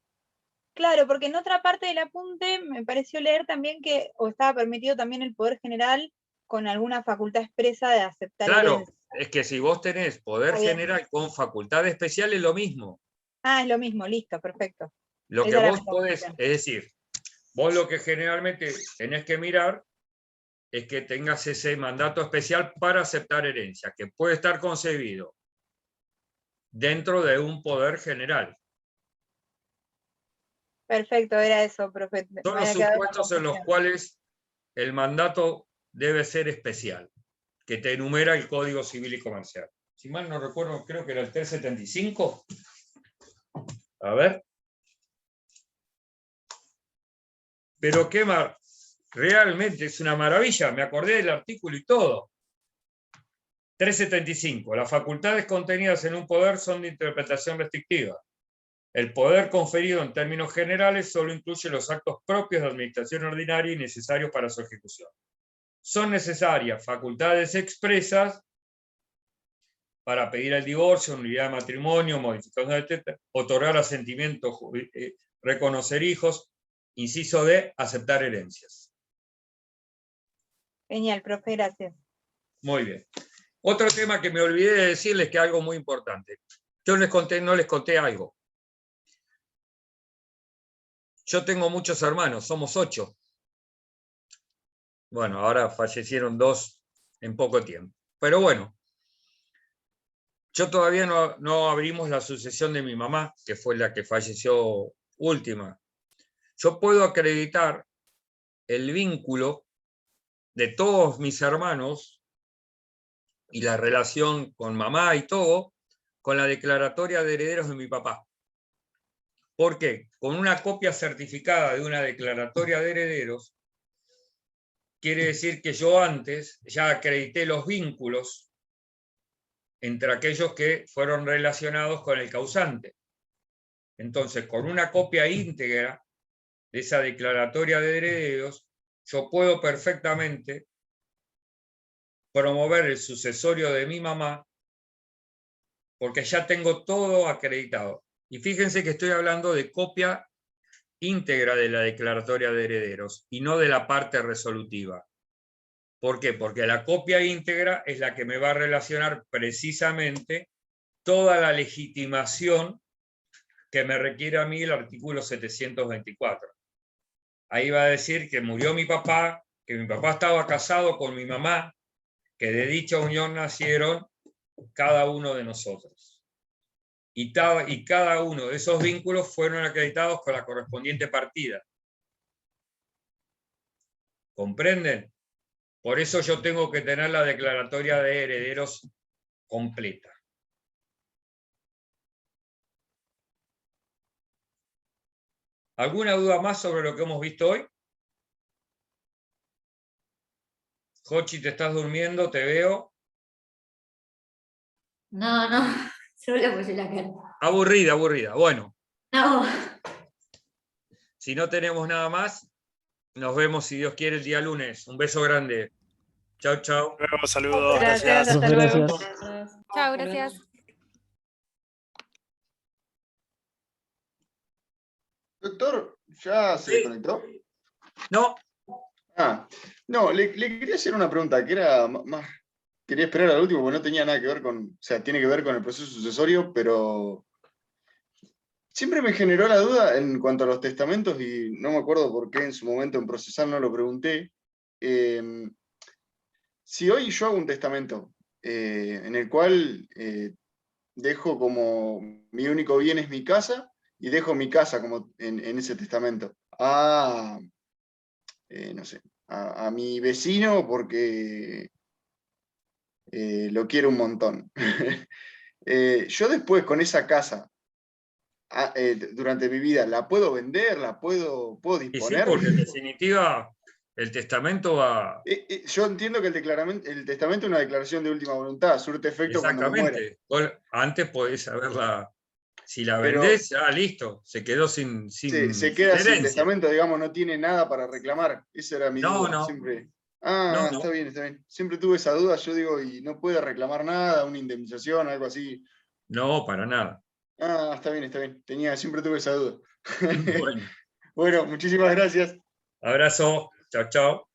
Claro, porque en otra parte del apunte me pareció leer también que o estaba permitido también el poder general con alguna facultad expresa de aceptar herencia. Es que si vos tenés poder general con facultad especial es lo mismo. Es lo mismo, listo, perfecto. Lo que vos podés, es decir, vos lo que generalmente tenés que mirar es que tengas ese mandato especial para aceptar herencia, que puede estar concebido dentro de un poder general. Perfecto, era eso, profe. Son los supuestos en los cuales el mandato debe ser especial, que te enumera el Código Civil y Comercial. Si mal no recuerdo, creo que era el 375. A ver. Pero qué realmente es una maravilla, me acordé del artículo y todo. 375. Las facultades contenidas en un poder son de interpretación restrictiva. El poder conferido en términos generales solo incluye los actos propios de administración ordinaria y necesarios para su ejecución. Son necesarias facultades expresas para pedir el divorcio, unidad de matrimonio, modificación, etc., otorgar asentimiento, reconocer hijos, inciso D, aceptar herencias. Genial, profe, gracias. Muy bien. Otro tema que me olvidé de decirles, que es algo muy importante. Yo no les conté algo. Yo tengo muchos hermanos, somos 8. Bueno, ahora fallecieron 2 en poco tiempo. Pero bueno, yo todavía no abrimos la sucesión de mi mamá, que fue la que falleció última. Yo puedo acreditar el vínculo de todos mis hermanos y la relación con mamá y todo, con la declaratoria de herederos de mi papá. ¿Por qué? Con una copia certificada de una declaratoria de herederos, quiere decir que yo antes ya acredité los vínculos entre aquellos que fueron relacionados con el causante. Entonces, con una copia íntegra de esa declaratoria de herederos, yo puedo perfectamente promover el sucesorio de mi mamá, porque ya tengo todo acreditado. Y fíjense que estoy hablando de copia íntegra de la declaratoria de herederos y no de la parte resolutiva. ¿Por qué? Porque la copia íntegra es la que me va a relacionar precisamente toda la legitimación que me requiere a mí el artículo 724. Ahí va a decir que murió mi papá, que mi papá estaba casado con mi mamá, que de dicha unión nacieron cada uno de nosotros. Y cada uno de esos vínculos fueron acreditados con la correspondiente partida. ¿Comprenden? Por eso yo tengo que tener la declaratoria de herederos completa. ¿Alguna duda más sobre lo que hemos visto hoy? Jochi, ¿te estás durmiendo? Te veo. No, solo puse la cara. Aburrida. Bueno. No. Si no tenemos nada más, nos vemos, si Dios quiere, el día lunes. Un beso grande. Chau, chau. Luego, saludos. Gracias, hasta luego. Chao, gracias. Doctor, ¿ya se conectó? No. No, le quería hacer una pregunta que era más. Quería esperar al último porque no tenía nada que ver con. O sea, tiene que ver con el proceso sucesorio, pero. Siempre me generó la duda en cuanto a los testamentos y no me acuerdo por qué en su momento en procesar no lo pregunté. Si hoy yo hago un testamento en el cual dejo como mi único bien es mi casa y dejo mi casa como en ese testamento no sé, a mi vecino porque lo quiero un montón. Yo después con esa casa durante mi vida, ¿la puedo vender? ¿La puedo disponer? Sí, porque en definitiva el testamento va... Yo entiendo que el testamento es una declaración de última voluntad, surte efecto cuando me muera. Exactamente. Antes podés saberla, si la vendés, listo, se quedó sin se queda herencia. sin testamento, digamos, no tiene nada para reclamar. Esa era mi duda. No. Siempre. No. Está bien. Siempre tuve esa duda, yo digo, y no puede reclamar nada, una indemnización, algo así. No, para nada. Está bien. Siempre tuve esa duda. Bueno. Bueno, muchísimas gracias. Abrazo. Chao, chao.